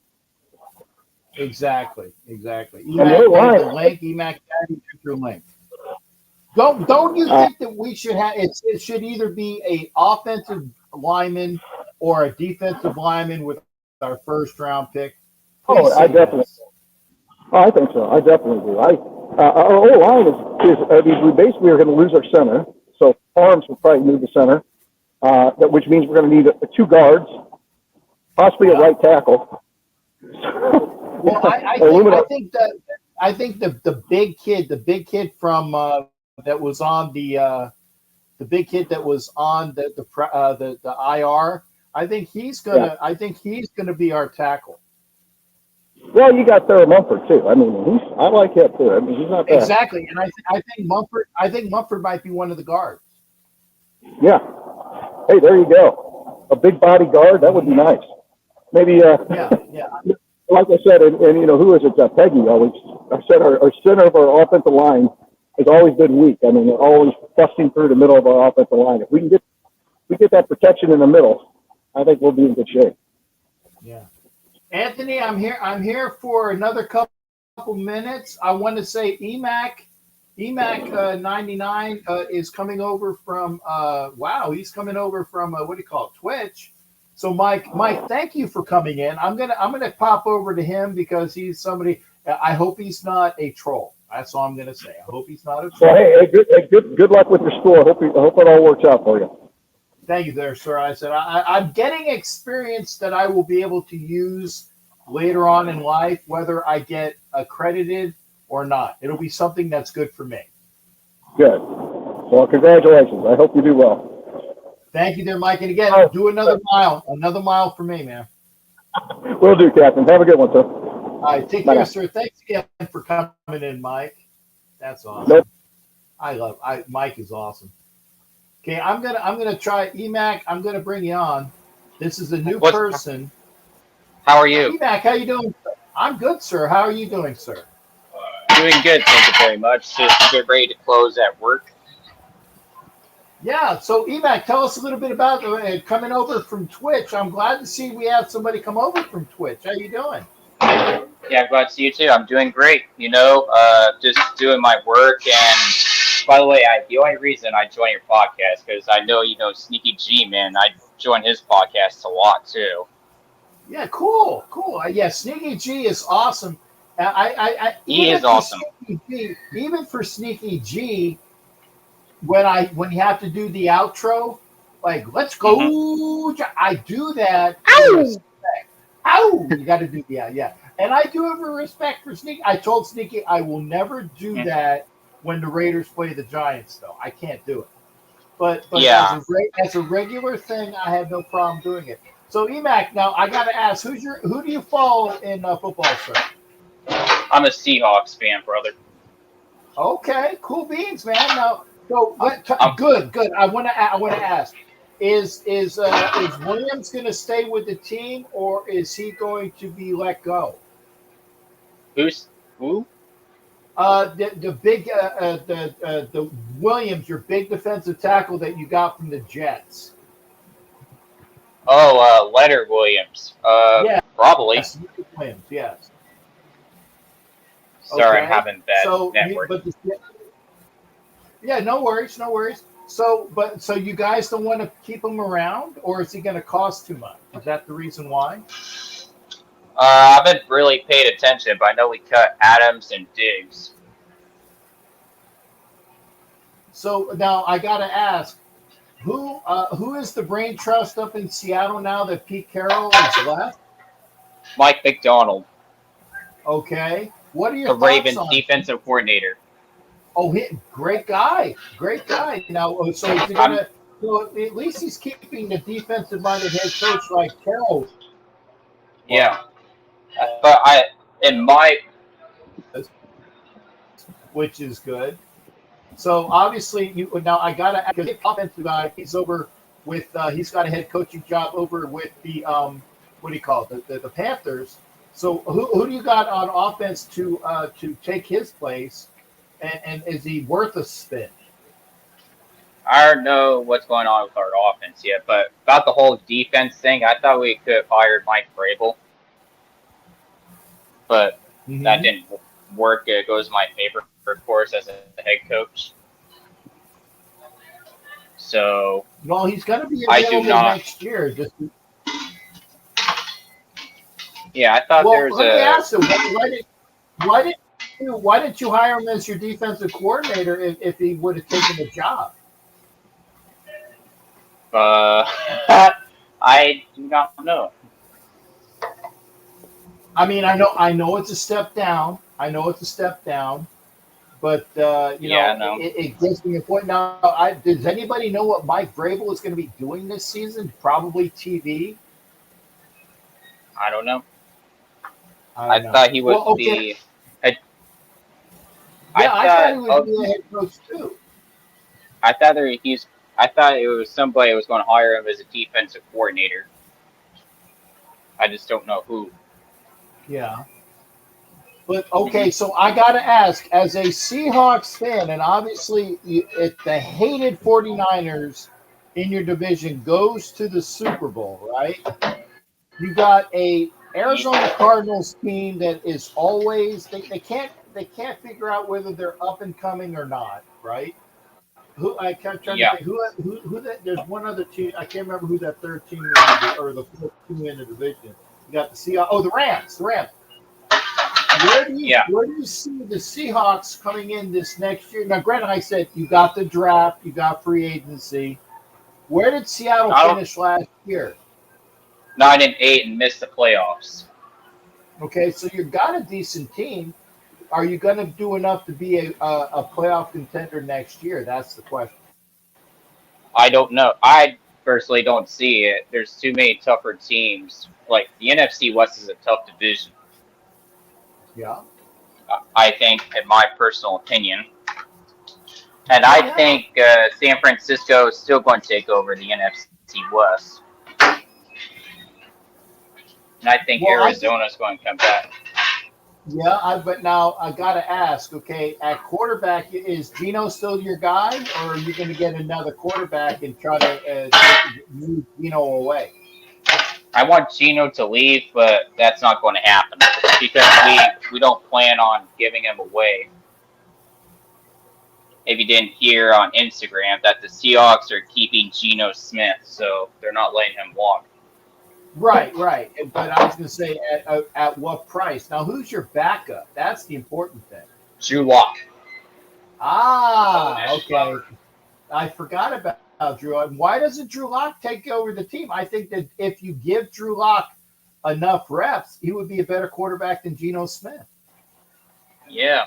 Exactly. Emac link. Don't you think that we should have it should either be a offensive lineman or a defensive lineman with our first round pick? Please I definitely. Oh, I think so. I definitely do. Our O-line is we basically are going to lose our center. So Farms will probably move the center, which means we're going to need 2 guards, possibly a right tackle. Well, I think the big kid from that was on the big kid that was on the IR. I think he's gonna be our tackle. Well, you got Sarah Mumford too. I mean, I like him too. I mean, he's not bad. Exactly, and I think Mumford might be one of the guards. Yeah. Hey, there you go. A big body guard. That would be nice. Maybe. Yeah. Like I said, and who is it? Peggy always. I said our center of our offensive line has always been weak. I mean, they're always busting through the middle of our offensive line. If we get that protection in the middle, I think we'll be in good shape. Yeah. Anthony, I'm here for another couple minutes. I want to say Emac 99 is coming over from he's coming over from what do you call it, Twitch. So Mike, thank you for coming in. I'm gonna pop over to him because he's somebody. I hope he's not a troll. That's all I'm gonna say. I hope he's not a troll. Well, hey, good luck with your school. I hope it all works out for you. Thank you there, sir. I said I'm getting experience that I will be able to use later on in life, whether I get accredited or not. It'll be something that's good for me. Good. Well, congratulations. I hope you do well. Thank you there, Mike. And again, do another mile for me, man. Will do, Captain. Have a good one, sir. All right, take Bye care, now. sir. Thanks again for coming in, Mike. That's awesome. Nope. Mike is awesome. Okay, I'm gonna try EMAC. I'm gonna bring you on. This is a new person. How are you? EMAC, how you doing? I'm good, sir. How are you doing, sir? Doing good, thank you very much. Just get ready to close at work. Yeah. So EMAC, tell us a little bit about coming over from Twitch. I'm glad to see we have somebody come over from Twitch. How you doing? Yeah, I'm glad to see you too. I'm doing great. Just doing my work. And by the way, the only reason I joined your podcast because I know you know Sneaky G, man. I join his podcast a lot too. Yeah, cool. Yeah, Sneaky G is awesome. He is awesome. Even for Sneaky G, when you have to do the outro, like let's go, I do that. Ow! Ow! You got to do yeah. And I do have a respect for Sneaky. I told Sneaky I will never do that when the Raiders play the Giants, though. I can't do it. But yeah. as a regular thing, I have no problem doing it. So EMAC, now I got to ask, who do you follow in football, sir? I'm a Seahawks fan, brother. Okay, cool beans, man. Now, good. I want to ask, is Williams going to stay with the team, or is he going to be let go? Who? The Williams, your big defensive tackle that you got from the Jets. Oh, Leonard Williams. Yeah, probably. Yes, Williams, yes. Sorry, Okay. I'm having bad network. No worries. So you guys don't want to keep him around, or is he going to cost too much? Is that the reason why? I haven't really paid attention, but I know we cut Adams and Diggs. So now I got to ask, who is the brain trust up in Seattle now that Pete Carroll is left? Mike McDonald. Okay. What are your the thoughts Ravens on defensive coordinator? Oh, great guy. Now, so is he gonna? So at least he's keeping the defensive-minded head coach like Carroll. Yeah, but which is good. So obviously, now I gotta ask, the offensive guy. He's over with. He's got a head coaching job over with the what do you call it? The Panthers. So who do you got on offense to take his place? And is he worth a spin? I don't know what's going on with our offense yet, but about the whole defense thing, I thought we could have hired Mike Vrabel, but that didn't work. It goes my favor, of course, as a head coach. So, well, he's going to be available next year. Yeah, I thought there was let me ask you, why didn't you hire him as your defensive coordinator if he would have taken the job? I do not know. I mean, I know it's a step down. But it gives me a point. Now, does anybody know what Mike Vrabel is going to be doing this season? Probably TV. I don't know. I thought he was the head. Yeah, I thought he would be the head coach too. I thought it was somebody who was going to hire him as a defensive coordinator. I just don't know who. Yeah. But okay, so I got to ask, as a Seahawks fan, and obviously if the hated 49ers in your division goes to the Super Bowl, right? You got a Arizona Cardinals team that is always they can't figure out whether they're up and coming or not, right? I can't try to think who that. There's one other team. I can't remember who that third team is, or the fourth team in the division. You got the Seahawks. Oh, the Rams. Where do you see the Seahawks coming in this next year? Now, granted, I said you got the draft, you got free agency. Where did Seattle finish last year? 9-8 and missed the playoffs. Okay, so you've got a decent team. are you going to do enough to be a playoff contender next year? That's the question. I don't know. I personally don't see it. There's too many tougher teams. Like the NFC West is a tough division. Yeah. I think, in my personal opinion, and I think San Francisco is still going to take over the NFC West. And I think Arizona is going to come back. Yeah, but now I got to ask, okay, at quarterback, is Geno still your guy, or are you going to get another quarterback and try to move Geno away? I want Geno to leave, but that's not going to happen because we don't plan on giving him away. If you didn't hear on Instagram that the Seahawks are keeping Geno Smith, so they're not letting him walk. Right. But I was going to say, at what price? Now, who's your backup? That's the important thing. Drew Lock. Okay. I forgot about Drew. Why doesn't Drew Lock take over the team? I think that if you give Drew Lock enough reps, he would be a better quarterback than Geno Smith. Yeah.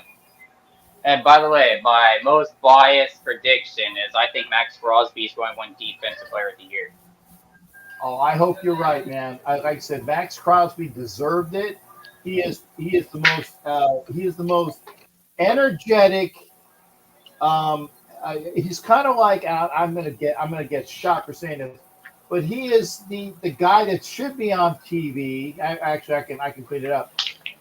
And by the way, my most biased prediction is I think Max Crosby is going to win Defensive Player of the Year. Oh, I hope you're right, man. Like I said, Max Crosby deserved it. He is the most energetic. He's kind of like I'm gonna get shot for saying this, but he is the guy that should be on TV. I can clean it up.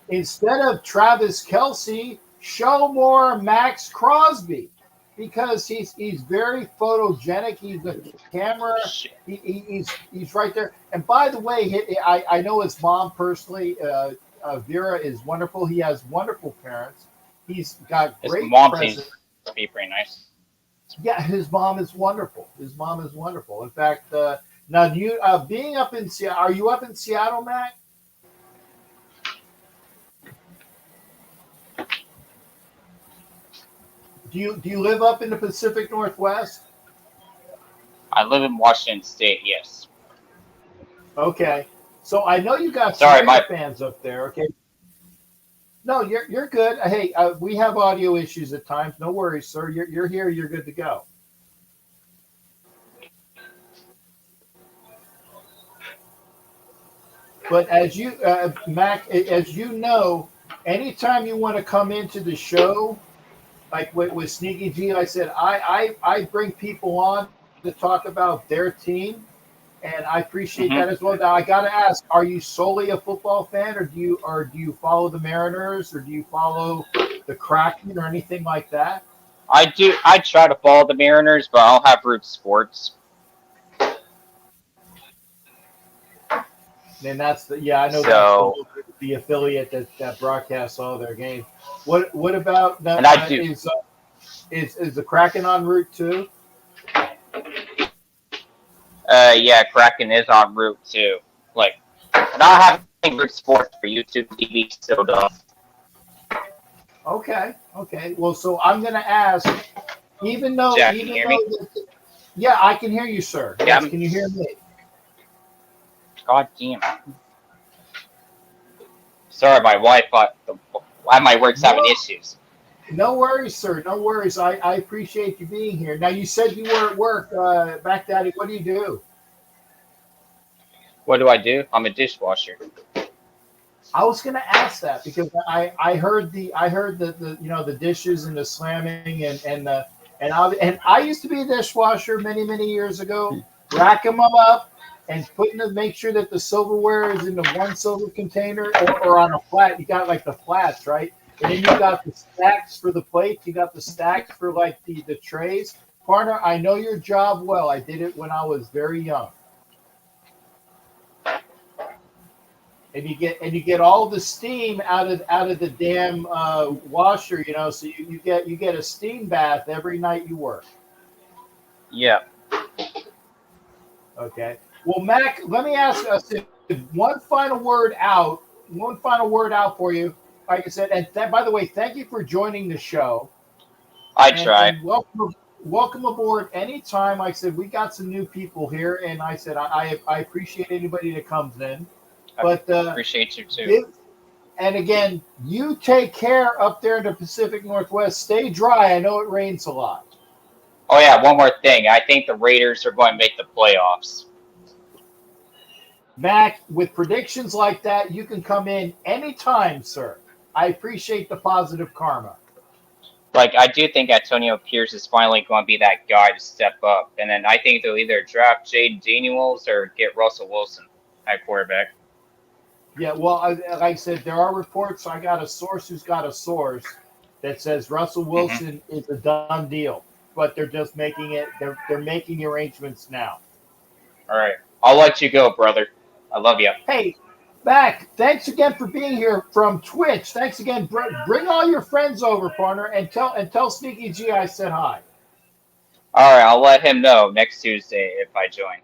Instead of Travis Kelce, show more Max Crosby. Because he's very photogenic. He's a camera. He's right there. And by the way, I know his mom personally. Vera is wonderful. He has wonderful parents. He's got great. His mom seems to be pretty nice. Yeah, his mom is wonderful. In fact, now you being up in Seattle. Are you up in Seattle, Matt? Do you live up in the Pacific Northwest? I live in Washington State, yes. Okay. So I know you got some fans up there, okay? No, you're good. Hey, we have audio issues at times. No worries, sir. You're here. You're good to go. But as you, Mac, as you know, anytime you want to come into the show, like with Sneaky G, I said I bring people on to talk about their team, and I appreciate that as well. Now I got to ask: are you solely a football fan, or do you follow the Mariners, or do you follow the Kraken, or anything like that? I do. I try to follow the Mariners, but I'll have Root Sports. And that's I know that's the affiliate that broadcasts all their games. What about that? And I do. Is the Kraken en route too? Yeah, Kraken is en route too. Like, not having Root Sports for YouTube TV still does. Okay. Well, so I'm gonna ask, Jack, can you hear me? Yeah, I can hear you, sir. Yeah. Yes, can you hear me? God damn it. Sorry, my Wi-Fi. My work's having issues. No worries, sir. No worries. I appreciate you being here. Now, you said you were at work. Back Daddy, what do you do? What do I do? I'm a dishwasher. I was going to ask that because I heard the dishes and the slamming and I used to be a dishwasher many years ago. Rack them up and make sure that the silverware is in the one silver container or on a flat. You got like the flats, right? And then you got the stacks for the plates. You got the stacks for like the trays. Partner, I know your job well. I did it when I was very young. And you get all the steam out of the damn washer, so you get a steam bath every night you work. Yeah. Okay. Well, Mac, let me ask us one final word out for you. Like I said, and by the way, thank you for joining the show. I tried. Welcome aboard anytime. Like I said, we got some new people here, and I said I appreciate anybody that comes in. But I appreciate you too. And again, you take care up there in the Pacific Northwest. Stay dry. I know it rains a lot. Oh yeah, one more thing. I think the Raiders are going to make the playoffs. Mac, with predictions like that, you can come in anytime, sir. I appreciate the positive karma. Like, I do think Antonio Pierce is finally going to be that guy to step up. And then I think they'll either draft Jaden Daniels or get Russell Wilson at quarterback. Yeah, well, like I said, there are reports. I got a source who's got a source that says Russell Wilson is a done deal, but they're just making it. They're making arrangements now. All right. I'll let you go, brother. I love you. Hey, Mac, thanks again for being here from Twitch. Thanks again. Bring all your friends over, partner, and tell Sneaky G I said hi. All right. I'll let him know next Tuesday if I join.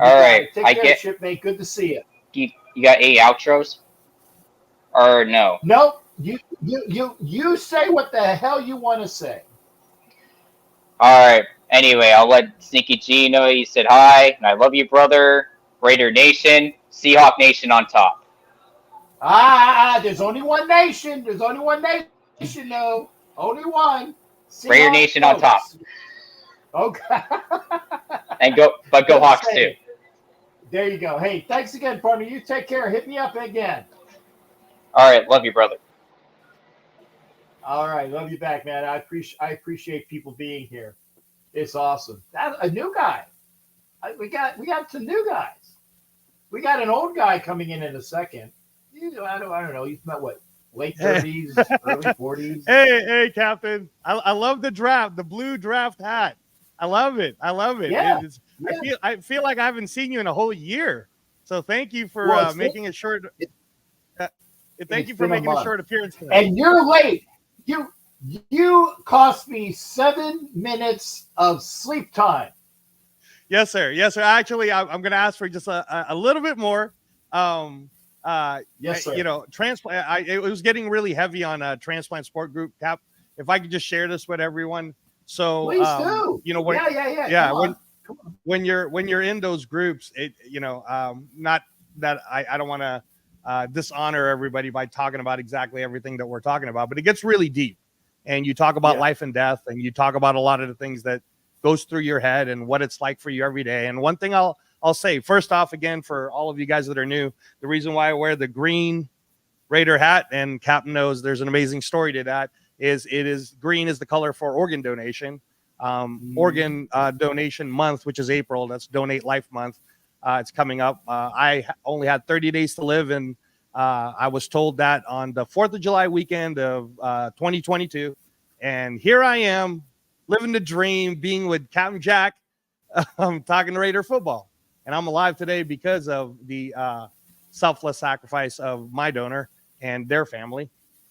All right. Take care, shipmate. Good to see you. You got any outros? Or no? Nope. You say what the hell you want to say. All right. Anyway, I'll let Sneaky G know you said hi, and I love you, brother. Raider Nation, Seahawk Nation on top. There's only one nation. There's only one nation, though. Only one. Seahawks Raider Nation on top. Okay. And go Hawks too. There you go. Hey, thanks again, partner. You take care. Hit me up again. All right, love you, brother. All right, love you back, man. I appreciate people being here. It's awesome. That's a new guy. We got some new guys. We got an old guy coming in a second. I don't know. He's about what, late 30s, early 40s. Hey, Captain. I love the draft, the blue draft hat. I love it. Yeah. I feel like I haven't seen you in a whole year. So thank you for making a short. Thank you for making a short appearance tonight. And you're late. You cost me 7 minutes of sleep time. Yes, sir. Yes, sir. Actually, I'm going to ask for just a little bit more. Yes, sir. You know, transplant. It was getting really heavy on Transplant Sport Group. Cap, if I could just share this with everyone. So, please do. You know, when you're in those groups, not that I don't want to dishonor everybody by talking about exactly everything that we're talking about, but it gets really deep, and you talk about life and death, and you talk about a lot of the things that goes through your head and what it's like for you every day. And one thing I'll say, first off, again, for all of you guys that are new, the reason why I wear the green Raider hat, and Captain knows there's an amazing story to that, is green is the color for organ donation. Organ donation month, which is April. That's Donate Life Month. It's coming up. I only had 30 days to live, and I was told that on the 4th of July weekend of 2022. And here I am, living the dream, being with Captain Jack, talking Raider football. And I'm alive today because of the selfless sacrifice of my donor and their family.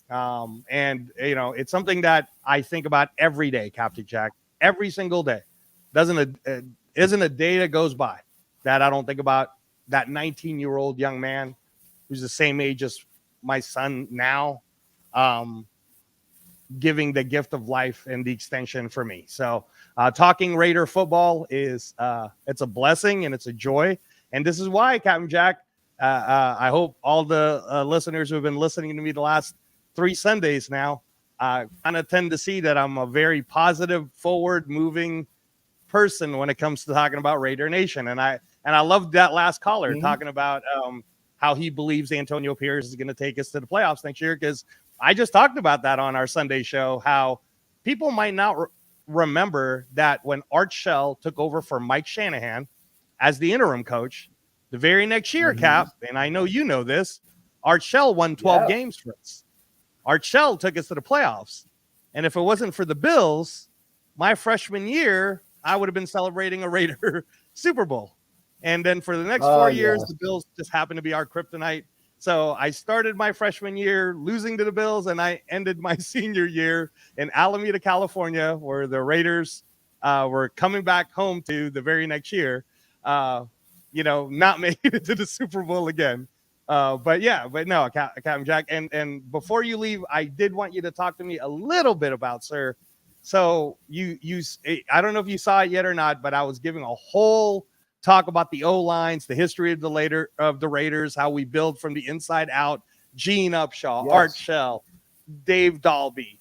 And, you know, it's something that I think about every day, Captain Jack, every single day. Isn't a day that goes by that I don't think about that 19-year-old young man who's the same age as my son now, giving the gift of life and the extension for me. So talking Raider football is it's a blessing and it's a joy. And this is why, Captain Jack, I hope all the listeners who have been listening to me the last 3 Sundays now kind of tend to see that I'm a very positive, forward-moving person when it comes to talking about Raider Nation. And I loved that last caller talking about how he believes Antonio Pierce is going to take us to the playoffs next year, because I just talked about that on our Sunday show, how people might not remember that when Art Shell took over for Mike Shanahan as the interim coach, the very next year, Cap, and I know you know this, Art Shell won 12 games for us. Art Shell took us to the playoffs. And if it wasn't for the Bills, my freshman year, I would have been celebrating a Raider Super Bowl. And then for the next 4 years, the Bills just happened to be our kryptonite. So I started my freshman year losing to the Bills, and I ended my senior year in Alameda, California, where the Raiders were coming back home to the very next year, not making it to the Super Bowl again. But no, Captain Jack. And before you leave, I did want you to talk to me a little bit about, sir. So I don't know if you saw it yet or not, but I was giving a whole talk about the O-lines, the history of the Raiders, how we build from the inside out, Gene Upshaw, Yes. Art Shell, Dave Dalby,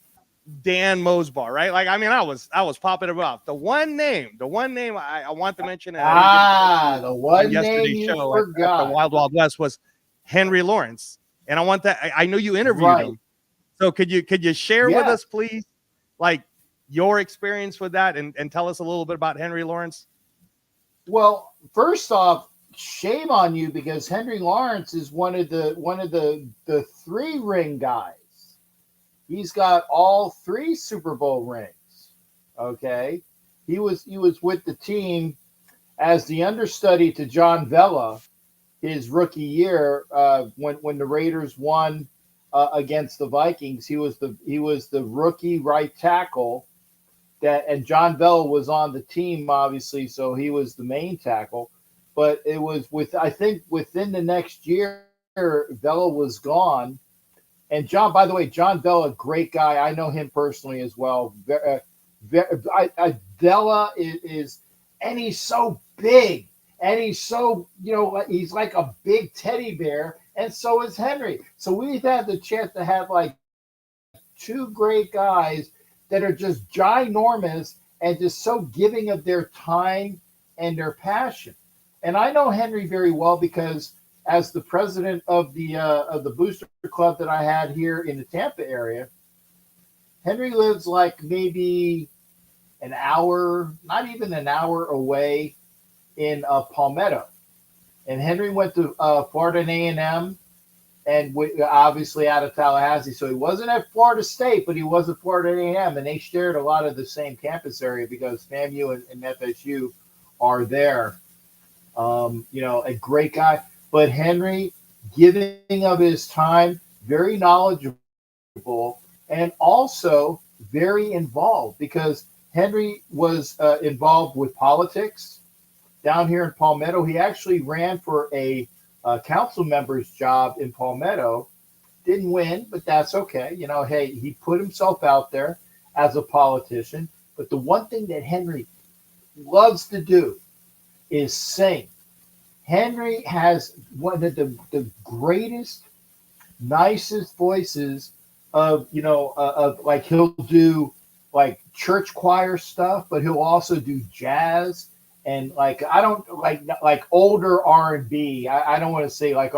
Dan Mosbar, right? Like, I mean, I was popping about the one name I want to mention, and I didn't get to The one on name yesterday's you show at the forgot. Wild Wild West was Henry Lawrence, and I want that. I know you interviewed Right. him, so could you share with us, please, like your experience with that, and tell us a little bit about Henry Lawrence? Well, first off, shame on you because Henry Lawrence is one of the 3-ring guys. He's got all 3 Super Bowl rings. Okay, he was with the team as the understudy to John Vella his rookie year when the Raiders won against the Vikings. He was the rookie right tackle. And John Vella was on the team, obviously, so he was the main tackle. But it was I think within the next year, Vella was gone. And by the way, John Vella, great guy. I know him personally as well. Vella is, and he's so big, and he's so, he's like a big teddy bear, and so is Henry. So we've had the chance to have like 2 great guys that are just ginormous and just so giving of their time and their passion. And I know Henry very well because as the president of the booster club that I had here in the Tampa area, Henry lives like maybe an hour, not even an hour away in Palmetto. And Henry went to Florida A&M and obviously out of Tallahassee. So he wasn't at Florida State, but he was at Florida A&M, and they shared a lot of the same campus area because FAMU and FSU are there. A great guy. But Henry, giving of his time, very knowledgeable, and also very involved because Henry was involved with politics down here in Palmetto. He actually ran for a council member's job in Palmetto. Didn't win, but that's okay. Hey, he put himself out there as a politician. But the one thing that Henry loves to do is sing. Henry has one of the greatest, nicest voices of like he'll do like church choir stuff, but he'll also do jazz and like I don't like older R&B. I don't want to say like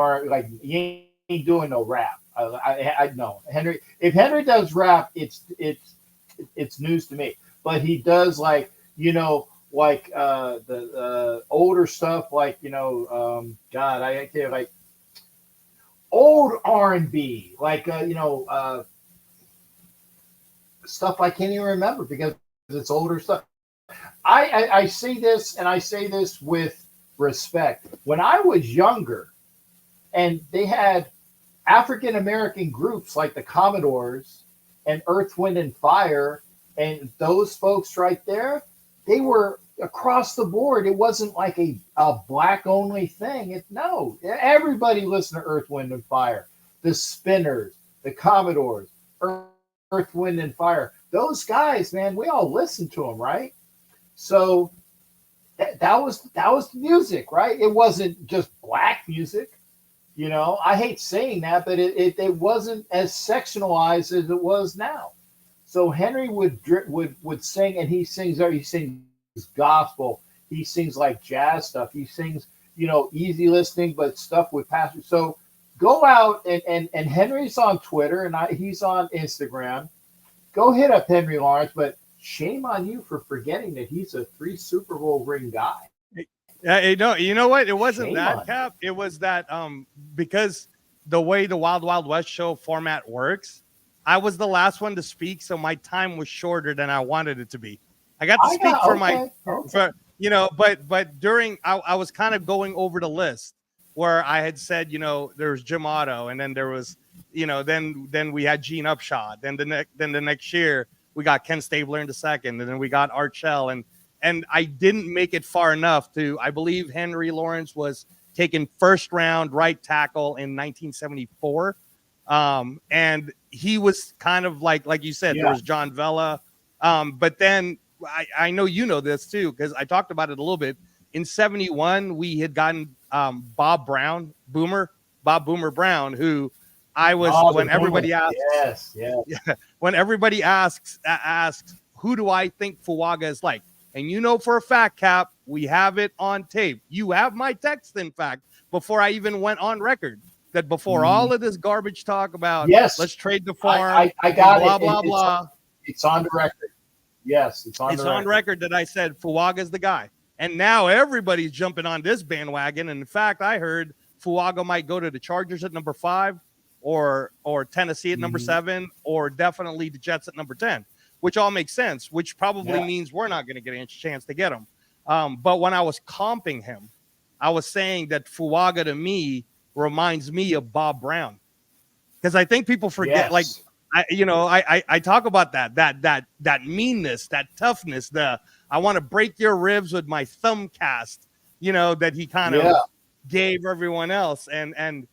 he ain't doing no rap. I know Henry. If Henry does rap, it's news to me. But he does like the older stuff, like God, I can't like old R&B, like stuff I can't even remember because it's older stuff. I see this, and I say this with respect. When I was younger, and they had African American groups like the Commodores and Earth, Wind, and Fire, and those folks right there, they were across the board. It wasn't like a black only thing. No, everybody listened to Earth, Wind, and Fire. The Spinners, the Commodores, Earth, Wind, and Fire. Those guys, man, we all listened to them, right? So that was music, right? It wasn't just black music. I hate saying that, but it wasn't as sectionalized as it was now. So Henry would sing, and he sings gospel. He sings like jazz stuff. He sings, easy listening, but stuff with passion. So go out and Henry's on Twitter and he's on Instagram. Go hit up Henry Lawrence, but shame on you for forgetting that he's a 3 Super Bowl ring guy. You know what? It wasn't Shame that, on Cap. It was that because the way the Wild Wild West show format works, I was the last one to speak, so my time was shorter than I wanted it to be. I got to speak but during I was kind of going over the list where I had said, there's Jim Otto, and then there was, then we had Gene Upshaw. Then the next year we got Ken Stabler in the second, and then we got Art Shell, and I didn't make it far enough to. I believe Henry Lawrence was taken first round right tackle in 1974, and he was kind of like you said, there was John Vella, but then I know this too because I talked about it a little bit. In 71, we had gotten Bob Boomer Brown, who I was Oh, when the everybody Bengals. asks, Yes. when everybody asks who do I think Fuaga is like, and you know for a fact, Cap, we have it on tape. You have my text, in fact, before I even went on record, that before all of this garbage talk about Yes. let's trade the farm, I got blah it. blah blah. It's on the record. Yes, it's on It's the on record that I said Fuaga's the guy. And now everybody's jumping on this bandwagon. And in fact, I heard Fuaga might go to the Chargers at number 5 or Tennessee at number 7 or definitely the Jets at number 10, which all makes sense, which probably means we're not going to get a chance to get him. But when I was comping him, I was saying that Fuaga to me reminds me of Bob Brown. Because I think people forget, like, I talk about that meanness, that toughness, I want to break your ribs with my thumb cast, that he kind of gave everyone else. And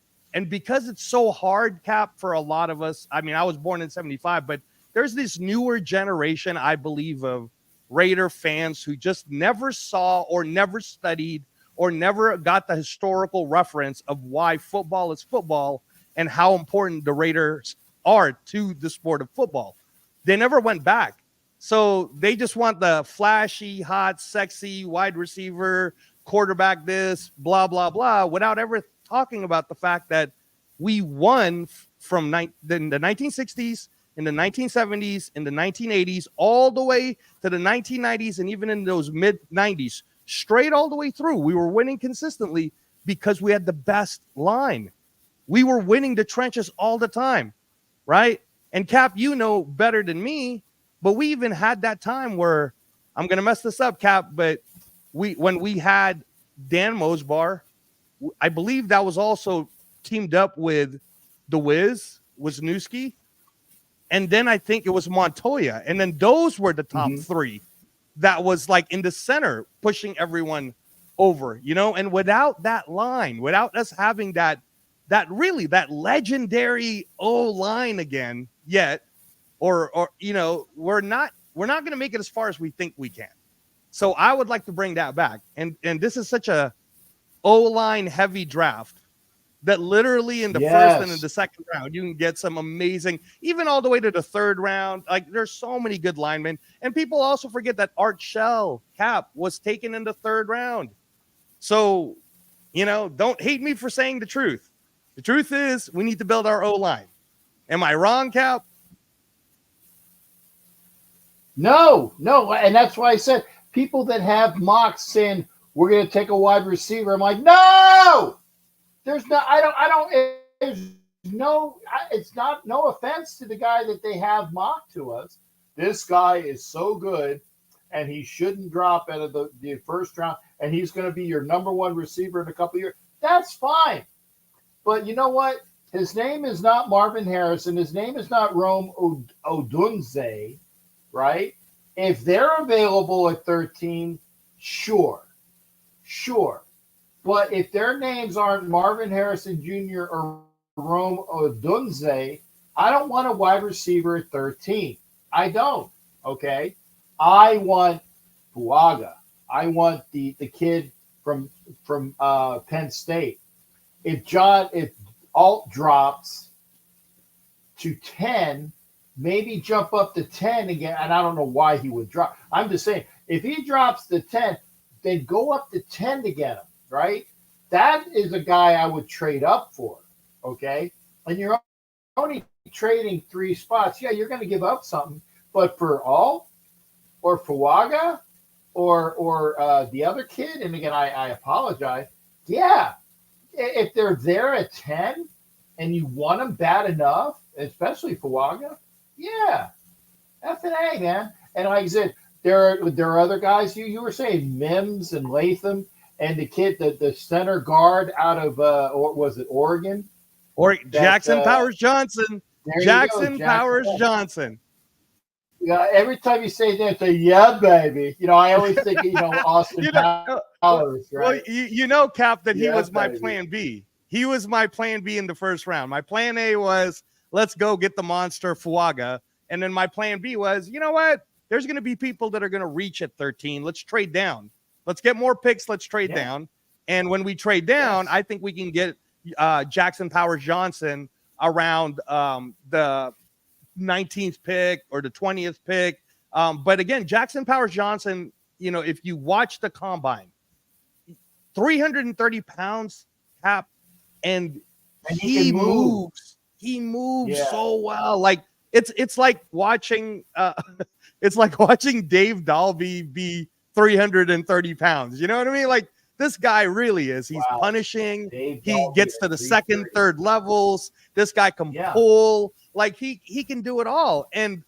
because it's so hard, Cap, for a lot of us. I mean, I was born in 75, but there's this newer generation, I believe, of Raider fans who just never saw or never studied or never got the historical reference of why football is football and how important the Raiders are to the sport of football. They never went back. So they just want the flashy, hot, sexy wide receiver, quarterback this, blah, blah, blah, without ever talking about the fact that we won from the 1960s, in the 1970s, in the 1980s, all the way to the 1990s, and even in those mid-90s, straight all the way through. We were winning consistently because we had the best line. We were winning the trenches all the time. Right? And Cap, you know better than me, but we even had that time where I'm going to mess this up, Cap, but when we had Dan Mosbar, I believe that was also teamed up with the Wiz, Wisniewski, and then I think it was Montoya. And then those were the top 3 that was like in the center, pushing everyone over, and without that line, without us having that legendary O-line again yet, or we're not going to make it as far as we think we can. So I would like to bring that back. And this is such a O-line heavy draft that literally in the first and in the second round, you can get some amazing, even all the way to the third round. Like there's so many good linemen. And people also forget that Art Shell, Cap, was taken in the third round. So, don't hate me for saying the truth. The truth is we need to build our O-line. Am I wrong, Cap? No. And that's why I said people that have mocks saying we're going to take a wide receiver. I'm like, no, there's no, it's not, no offense to the guy that they have mocked to us. This guy is so good and he shouldn't drop out of the first round and he's going to be your number 1 receiver in a couple of years. That's fine. But you know what? His name is not Marvin Harrison. His name is not Rome Odunze, right? If they're available at 13, sure. But if their names aren't Marvin Harrison Jr. or Rome Odunze, I don't want a wide receiver at 13. I don't, okay? I want Fuaga. I want the kid from Penn State. If Alt drops to 10, maybe jump up to 10 again. And I don't know why he would drop. I'm just saying, if he drops to 10, then go up to 10 to get him, right? That is a guy I would trade up for, okay? And you're only trading 3 spots. Yeah, you're going to give up something. But for Alt or Fuaga or the other kid, and again, I apologize, yeah, if they're there at 10 and you want them bad enough, especially Fuaga, yeah, F&A, man. And like I said, there are other guys you were saying, Mims and Latham and the kid, the center guard out of or was it Oregon? Or Jackson Powers Johnson. Jackson Powers Johnson. Yeah, every time you say that, say, yeah, baby. I always think, Austin Powers, right? Well, Cap, that he was my plan B. He was my plan B in the first round. My plan A was, let's go get the monster Fuaga. And then my plan B was, you know what? There's going to be people that are going to reach at 13. Let's trade down. Let's get more picks. Let's trade down. And when we trade down, I think we can get Jackson Powers Johnson around the 19th pick or the 20th pick. But again, Jackson Powers Johnson, you know, if you watch the combine, 330 pounds, Cap, and he can move. moves. He moves Yeah. so well. Like it's like watching it's like watching Dave Dalby be 330 pounds. You know what I mean? Like this guy really is. He's punishing. Dave He Dalby gets at to the 330. second, third levels. This guy can pull. Like he can do it all. And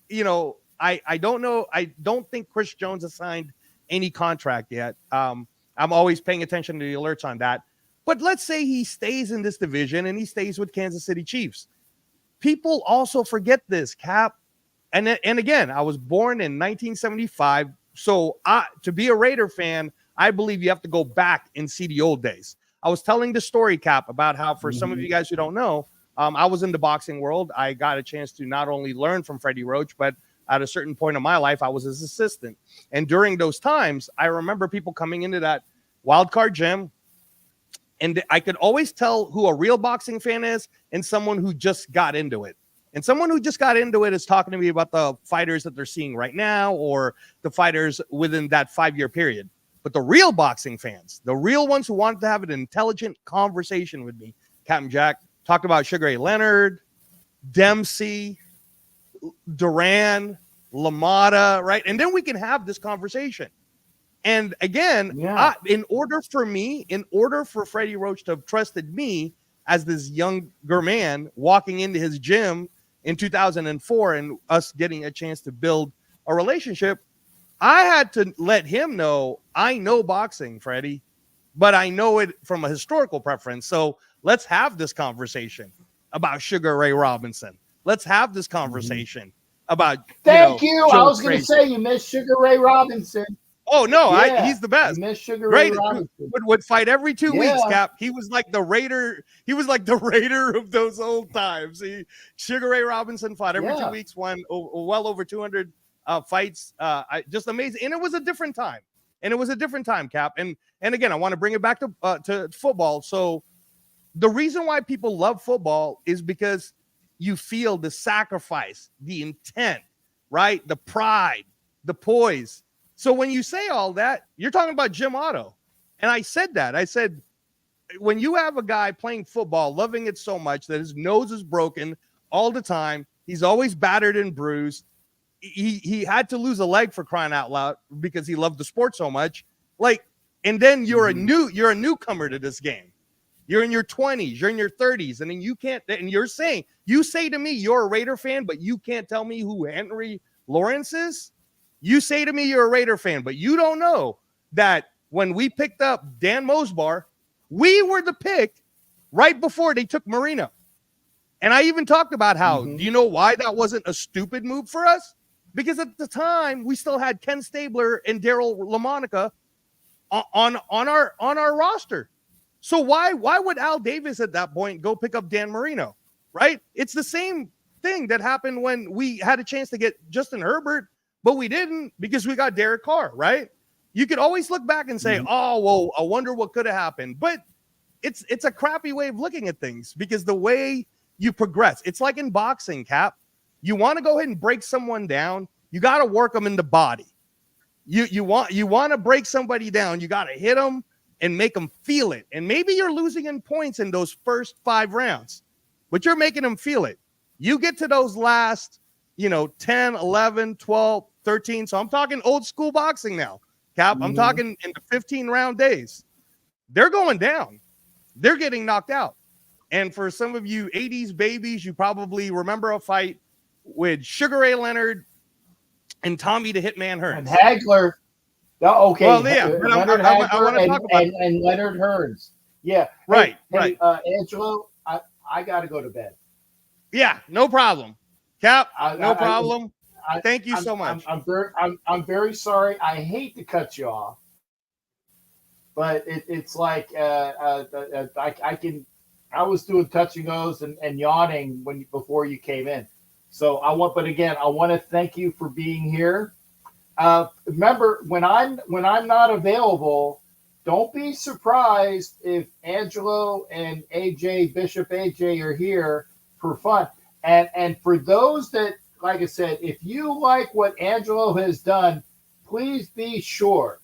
you know, I don't know. I don't think Chris Jones has signed any contract yet. I'm always paying attention to the alerts on that. But let's say he stays in this division and he stays with Kansas City Chiefs. People also forget this, Cap. And again, I was born in 1975. So to be a Raider fan, I believe you have to go back and see the old days. I was telling the story, Cap, about how for some of you guys who don't know, I was in the boxing world. I got a chance to not only learn from Freddie Roach, but at a certain point in my life, I was his assistant. And during those times, I remember people coming into that wild card gym, and I could always tell who a real boxing fan is and someone who just got into it. And someone who just got into it is talking to me about the fighters that they're seeing right now or the fighters within that 5-year period. But the real boxing fans, the real ones who wanted to have an intelligent conversation with me, Captain Jack, talked about Sugar Ray Leonard, Dempsey, Duran, LaMotta, right? And then we can have this conversation. And again, in order for Freddie Roach to have trusted me as this younger man walking into his gym in 2004 and us getting a chance to build a relationship, I had to let him know I know boxing, Freddie, but I know it from a historical preference. So let's have this conversation about Sugar Ray Robinson. Let's have this conversation about. Thank you. I was going to say you missed Sugar Ray Robinson. Oh no, he's the best. You missed Sugar Ray Great. Robinson. Would fight every 2 weeks, Cap. He was like the Raider. He was like the Raider of those old times. Sugar Ray Robinson fought every 2 weeks, won well over 200 fights. Just amazing. And it was a different time. Cap. And again, I want to bring it back to football. So the reason why people love football is because you feel the sacrifice, the intent, right? The pride, the poise. So when you say all that, you're talking about Jim Otto. And I said that. I said, when you have a guy playing football, loving it so much that his nose is broken all the time, he's always battered and bruised. He had to lose a leg for crying out loud because he loved the sport so much. Like, and then you're a newcomer to this game. You're in your 20s, you're in your 30s, and then you say to me, you're a Raider fan, but you can't tell me who Henry Lawrence is. You say to me you're a Raider fan, but you don't know that when we picked up Dan Mosbar, we were the pick right before they took Marino. And I even talked about how, do you know why that wasn't a stupid move for us? Because at the time, we still had Ken Stabler and Daryl LaMonica on our roster. So why would Al Davis at that point go pick up Dan Marino, right? It's the same thing that happened when we had a chance to get Justin Herbert, but we didn't because we got Derek Carr, right? You could always look back and say, oh, well, I wonder what could have happened. But it's a crappy way of looking at things because the way you progress, it's like in boxing, Cap. You want to go ahead and break someone down, you got to work them in the body. You want to break somebody down, you got to hit them and make them feel it. And maybe you're losing in points in those first 5 rounds, but you're making them feel it. You get to those last, 10, 11, 12, 13. So I'm talking old school boxing now, Cap. I'm talking in the 15-round days. They're going down. They're getting knocked out. And for some of you 80s babies, you probably remember a fight with Sugar Ray Leonard and Tommy the Hitman Hearns. And Hagler. Oh, okay. Well, yeah. Leonard I Hagler want to talk about and Leonard Hearns. Yeah. Right, hey, right. Angelo, I got to go to bed. Yeah, no problem. Cap, no problem. Thank you so much. I'm very sorry. I hate to cut you off, but it's like I was doing touch and goes and yawning before you came in. So I want to thank you for being here. Remember, when I'm not available, don't be surprised if Angelo and Bishop AJ are here for fun. And for those that, like I said, if you like what Angelo has done, please be sure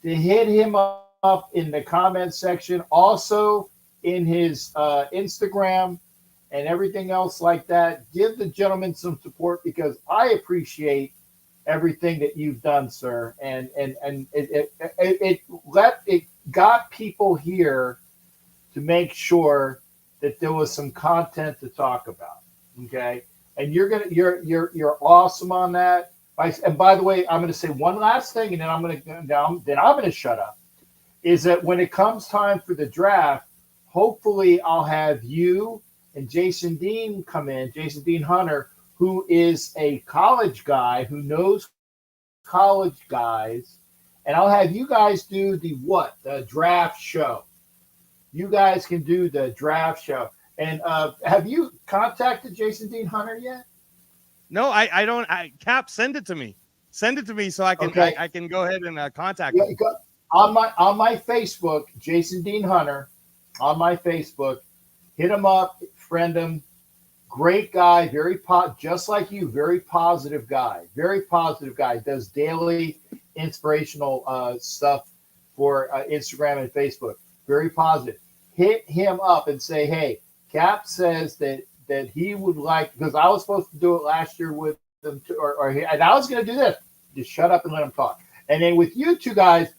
to hit him up in the comment section. Also in his Instagram and everything else like that. Give the gentleman some support because I appreciate everything that you've done, sir. And it got people here to make sure that there was some content to talk about. Okay. And you're awesome on that. And by the way, I'm going to say one last thing, and then I'm going to shut up. Is that when it comes time for the draft, hopefully I'll have you and Jason Dean come in, Jason Dean Hunter, who is a college guy who knows college guys, and I'll have you guys do the draft show. You guys can do the draft show. And have you contacted Jason Dean Hunter yet? No, I don't. Cap, send it to me. Send it to me so I can I can go ahead and contact him. On my Facebook, Jason Dean Hunter, on my Facebook, hit him up, friend him. Great guy, just like you, very positive guy. Does daily inspirational stuff for Instagram and Facebook. Very positive. Hit him up and say, hey, Cap says that he would like, because I was supposed to do it last year with them too, and I was going to do this. Just shut up and let him talk. And then with you two guys,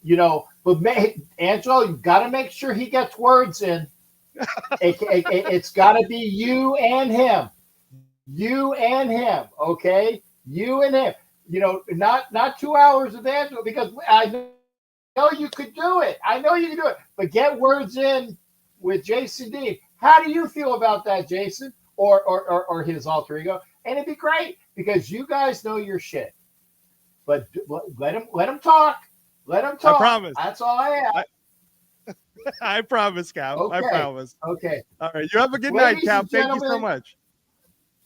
but Angelo, you've got to make sure he gets words in. It's got to be you and him. You and him, okay? You and him. Not 2 hours of Angelo, because I know you could do it. But get words in with Jason Dean. How do you feel about that, Jason, or his alter ego? And it'd be great because you guys know your shit. But let him talk. Let him talk. I promise. That's all I have. I promise, Cap. Okay. I promise. Okay. All right. You have a good Ladies night, Cap. and Thank you so gentlemen, much.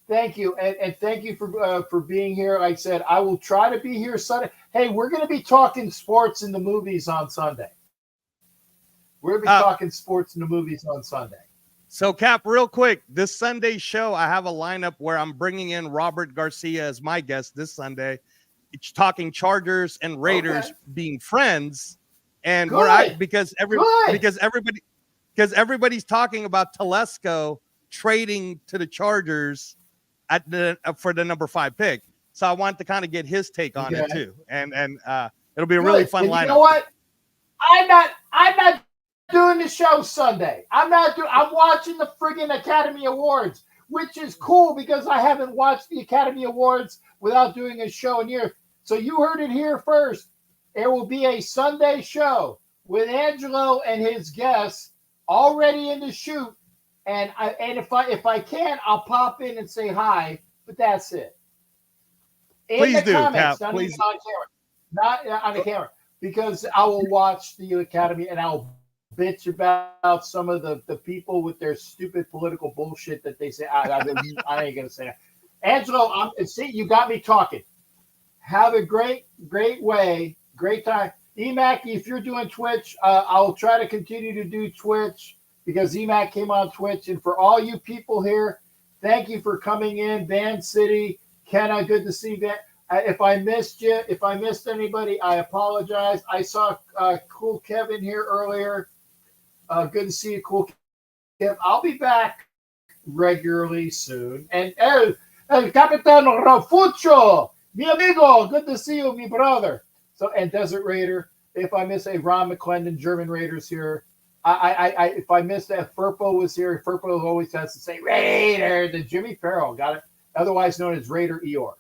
Thank you. And thank you for being here. Like I said, I will try to be here Sunday. Hey, we're going to be talking sports in the movies on Sunday. We're going to be talking sports in the movies on Sunday. So, Cap, real quick, this Sunday show, I have a lineup where I'm bringing in Robert Garcia as my guest this Sunday. It's talking Chargers and Raiders being friends, and because everybody's talking about Telesco trading to the Chargers for the number 5 pick. So I want to kind of get his take on it too, and it'll be a really fun lineup. You know what? I'm not doing the show Sunday. I'm watching the friggin' Academy Awards, which is cool because I haven't watched the Academy Awards without doing a show in here. So you heard it here first. There will be a Sunday show with Angelo and his guests already in the shoot. And if I can, I'll pop in and say hi. But that's it. Please do, comments, Cap. Please. Not on the camera, because I will watch the Academy and I'll bitch about some of the people with their stupid political bullshit that they say. I ain't gonna say that. Angelo, see, you got me talking. Have a great time. Emac, if you're doing Twitch, I'll try to continue to do Twitch because Emac came on Twitch. And for all you people here, thank you for coming in. Van City, Kenna, good to see you. If I missed you, if I missed anybody, I apologize. I saw Cool Kevin here earlier. Good to see you, Cool Kevin. I'll be back regularly soon. And Capitan Rafucho, mi amigo, good to see you, mi brother. So, and Desert Raider. If I miss a Ron McClendon, German Raiders here. If I missed that, Furpo was here. Furpo always has to say Raider. The Jimmy Farrell got it, otherwise known as Raider Eeyore,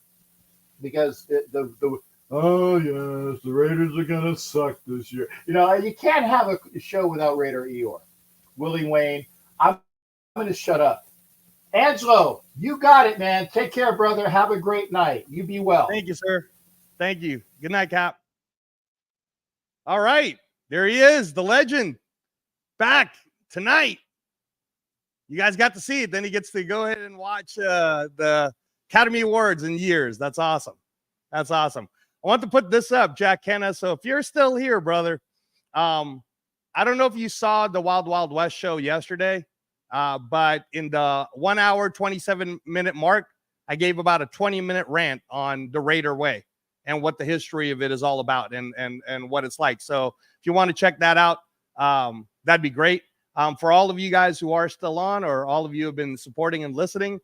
because the Raiders are gonna suck this year. You can't have a show without Raider Eeyore. Willie Wayne. I'm gonna shut up. Angelo, you got it, man. Take care, brother. Have a great night. You be well. Thank you, sir. Thank you. Good night, Cap. All right. There he is, the legend. Back tonight. You guys got to see it. Then he gets to go ahead and watch the Academy Awards in years. That's awesome. That's awesome. I want to put this up, Jack Kenna. So if you're still here, brother, I don't know if you saw the Wild Wild West show yesterday. But in the 1 hour, 27-minute mark, I gave about a 20-minute rant on the Raider way and what the history of it is all about and what it's like. So if you want to check that out, that'd be great. For all of you guys who are still on, or all of you who have been supporting and listening,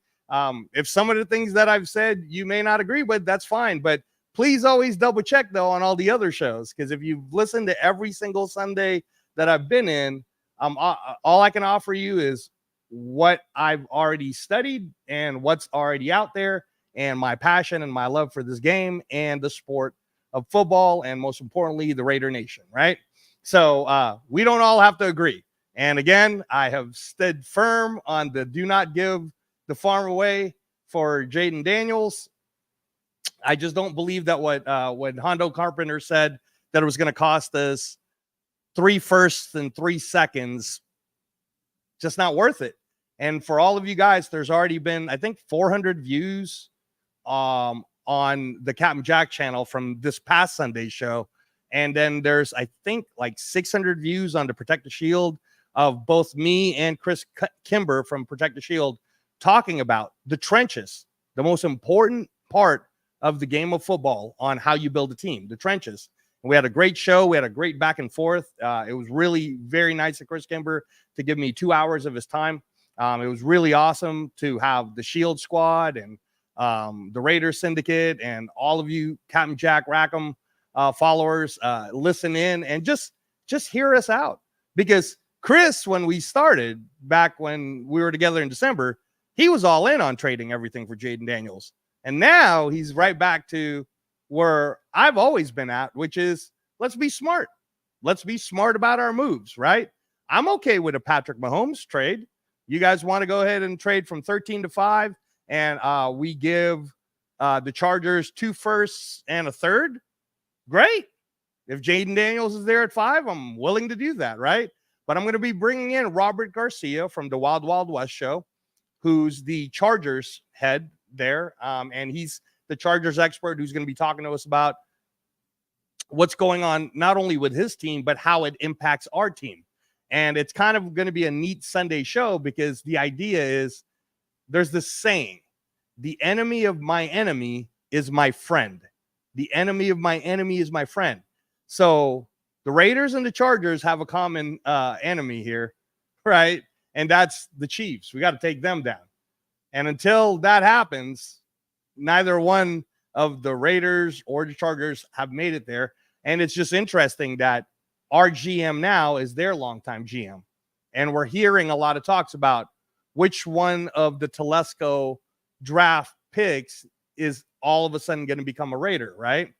if some of the things that I've said you may not agree with, that's fine. But please always double check, though, on all the other shows, because if you've listened to every single Sunday that I've been in, all I can offer you is what I've already studied and what's already out there, and my passion and my love for this game and the sport of football, and most importantly, the Raider Nation, right? So we don't all have to agree. And again, I have stood firm on the do not give the farm away for Jaden Daniels. I just don't believe that what Hondo Carpenter said, that it was going to cost us 3 firsts and 3 seconds, just not worth it. And for all of you guys, there's already been, I think, 400 views on the Captain Jack channel from this past Sunday show. And then there's, I think, like 600 views on the Protect the Shield of both me and Chris Kimber from Protect the Shield talking about the trenches, the most important part of the game of football, on how you build a team, the trenches. And we had a great show. We had a great back and forth. It was really very nice of Chris Kimber to give me 2 hours of his time. It was really awesome to have the Shield squad and the Raiders Syndicate and all of you Captain Jack Rackham followers listen in and just hear us out. Because Chris, when we started back when we were together in December, he was all in on trading everything for Jaden Daniels. And now he's right back to where I've always been at, which is, let's be smart. Let's be smart about our moves, right? I'm okay with a Patrick Mahomes trade. You guys want to go ahead and trade from 13 to 5, and we give the Chargers 2 firsts and a third? Great. If Jaden Daniels is there at 5, I'm willing to do that, right? But I'm going to be bringing in Robert Garcia from the Wild Wild West show, who's the Chargers head there. And he's the Chargers expert who's going to be talking to us about what's going on, not only with his team, but how it impacts our team. And it's kind of going to be a neat Sunday show, because the idea is, there's this saying, the enemy of my enemy is my friend. The enemy of my enemy is my friend. So the Raiders and the Chargers have a common enemy here, right? And that's the Chiefs. We got to take them down. And until that happens, neither one of the Raiders or the Chargers have made it there. And it's just interesting that our GM now is their longtime GM. And we're hearing a lot of talks about which one of the Telesco draft picks is all of a sudden going to become a Raider, right?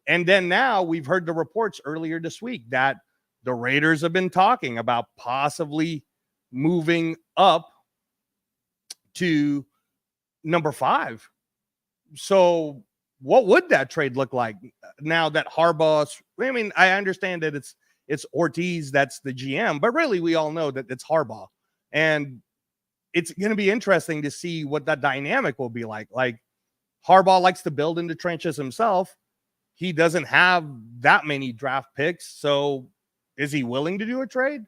And then now we've heard the reports earlier this week that the Raiders have been talking about possibly moving up to number 5. So what would that trade look like now that Harbaugh's, I mean, I understand that it's Ortiz that's the GM, but really we all know that it's Harbaugh. And it's going to be interesting to see what that dynamic will be like. Like, Harbaugh likes to build in the trenches himself. He doesn't have that many draft picks. So is he willing to do a trade?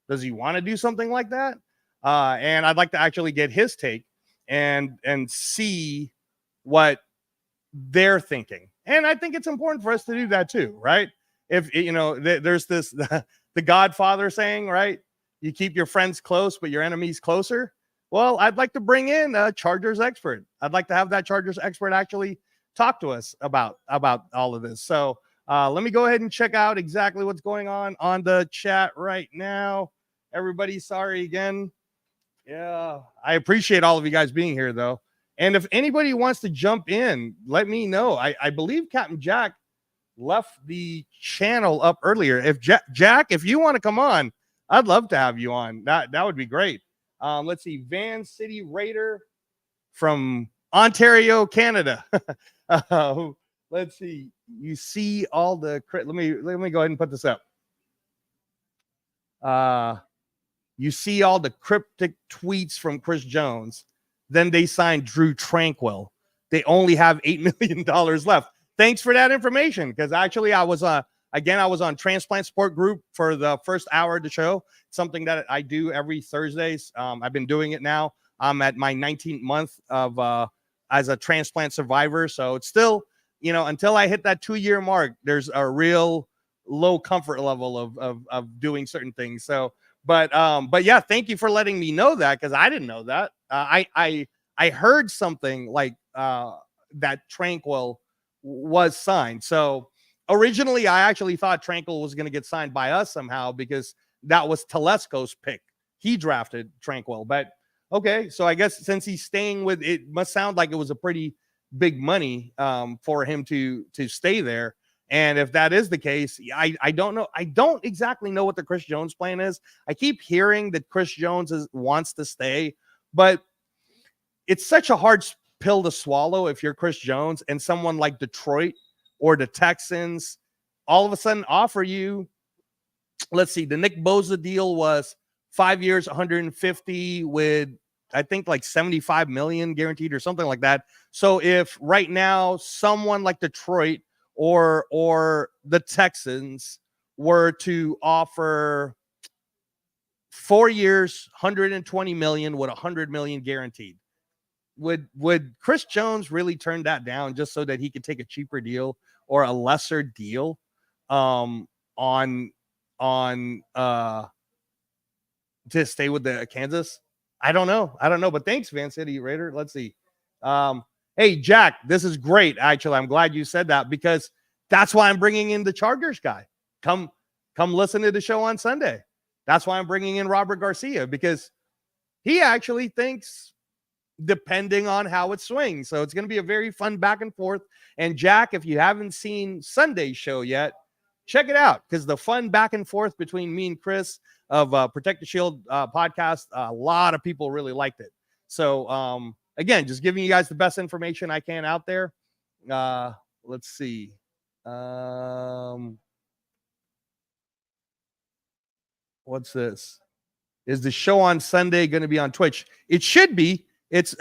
Does he want to do something like that? And I'd like to actually get his take and see what they're thinking. And I think it's important for us to do that too, right? If, you know, there's this, the Godfather saying, right? You keep your friends close, but your enemies closer. Well, I'd like to bring in a Chargers expert. I'd like to have that Chargers expert actually talk to us about all of this. So let me go ahead and check out exactly what's going on the chat right now. Everybody, sorry again. Yeah, I appreciate all of you guys being here, though. And if anybody wants to jump in, let me know. I believe Captain Jack left the channel up earlier. If Jack, if you want to come on, I'd love to have you on. That would be great. Let's see, Van City Raider from Ontario, Canada. Let's see. You see all the let me go ahead and put this up. You see all the cryptic tweets from Chris Jones. Then they signed Drew Tranquil. They only have $8 million left. Thanks for that information, because actually I was again, I was on Transplant Support Group for the first hour of the show, something that I do every Thursdays. I've been doing it now. I'm at my 19th month of as a transplant survivor. So it's still, you know, until I hit that 2-year mark, there's a real low comfort level of doing certain things. So, but yeah, thank you for letting me know that, because I didn't know that. I heard something like that Tranquil was signed. So originally, I actually thought Tranquil was going to get signed by us somehow, because that was Telesco's pick. He drafted Tranquil, but okay. So I guess since he's staying with, it must sound like it was a pretty big money for him to stay there. And if that is the case, I don't know. I don't exactly know what the Chris Jones plan is. I keep hearing that Chris Jones wants to stay, but it's such a hard pill to swallow if you're Chris Jones and someone like Detroit or the Texans all of a sudden offer you, let's see, the Nick Bosa deal was 5 years, 150 with, I think, like 75 million guaranteed or something like that. So if right now someone like Detroit or the Texans were to offer 4 years, 120 million with 100 million guaranteed, would Chris Jones really turn that down just so that he could take a cheaper deal or a lesser deal on to stay with the Kansas? I don't know. But thanks, Van City Raider. Let's see. Hey, Jack, this is great. Actually, I'm glad you said that, because that's why I'm bringing in the Chargers guy. Come listen to the show on Sunday. That's why I'm bringing in Robert Garcia, because he actually thinks, depending on how it swings. So it's going to be a very fun back and forth. And Jack, if you haven't seen Sunday's show yet, check it out, because the fun back and forth between me and Chris of Protect the Shield podcast, a lot of people really liked it. So again, just giving you guys the best information I can out there. Let's see. What's this? Is the show on Sunday going to be on Twitch? It should be. It's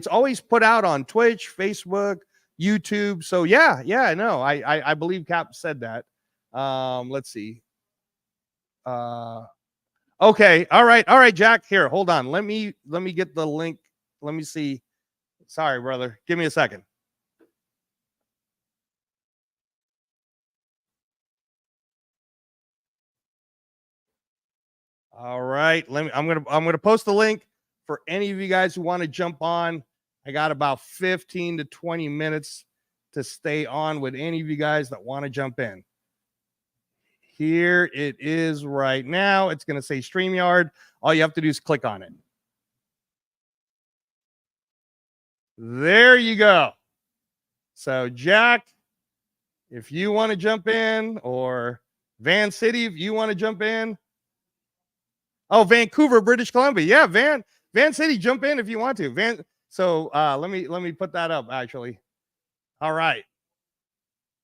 always put out on Twitch, Facebook, YouTube. So yeah, no, I believe Cap said that. Let's see. Okay, all right, Jack. Here, hold on. Let me get the link. Let me see. Sorry, brother. Give me a second. All right. I'm gonna post the link for any of you guys who want to jump on. I got about 15 to 20 minutes to stay on with any of you guys that want to jump in. Here it is right now. It's going to say StreamYard. All you have to do is click on it. There you go. So, Jack, if you want to jump in, or Van City, if you want to jump in. Oh, Vancouver, British Columbia. Yeah, Van City, jump in if you want to. So let me put that up, actually. All right.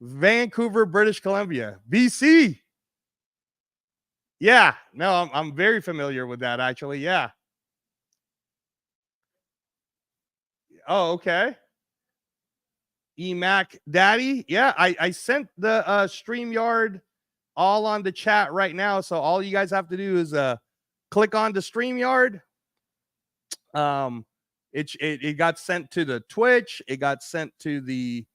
Vancouver, British Columbia, BC. Yeah, no, I'm very familiar with that, actually. Yeah. Oh, okay. EMAC Daddy. Yeah, I sent the StreamYard all on the chat right now. So all you guys have to do is click on the StreamYard. It got sent to the Twitch. It got sent to the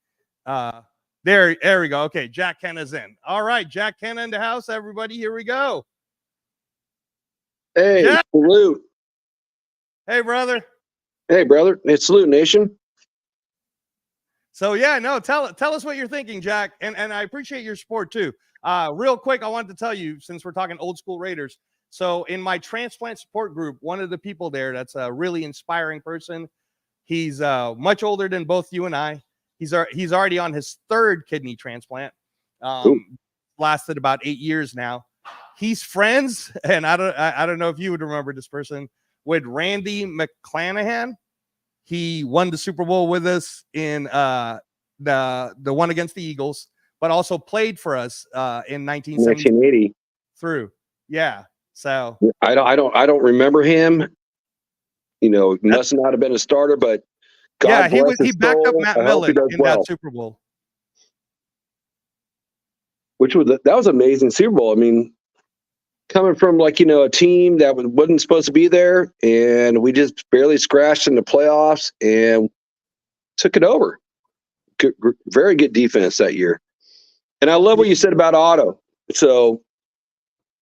there we go. Okay, Jack Kenna's in. All right, Jack Kenna in the house, everybody. Here we go. Hey, Jack. salute. Hey, brother. Hey, brother. It's Salute Nation. So yeah, no, tell us what you're thinking, Jack, and I appreciate your support too. Real quick, I wanted to tell you, since we're talking old school Raiders. So in my transplant support group, one of the people there that's a really inspiring person. He's much older than both you and I. He's already on his 3rd kidney transplant. Lasted about 8 years now. He's friends, and I don't know if you would remember this person, with Randy McClanahan. He won the Super Bowl with us in the one against the Eagles, but also played for us in 1980 through. Yeah. So I don't remember him. You know, must not have been a starter, but God he bless his backed up soul. Matt I hope he Millen does in well. that Super Bowl. that was amazing Super Bowl. I mean, coming from like, a team that wasn't supposed to be there, and we just barely scratched in the playoffs and took it over. Very good defense that year. And I love what you said about Otto. So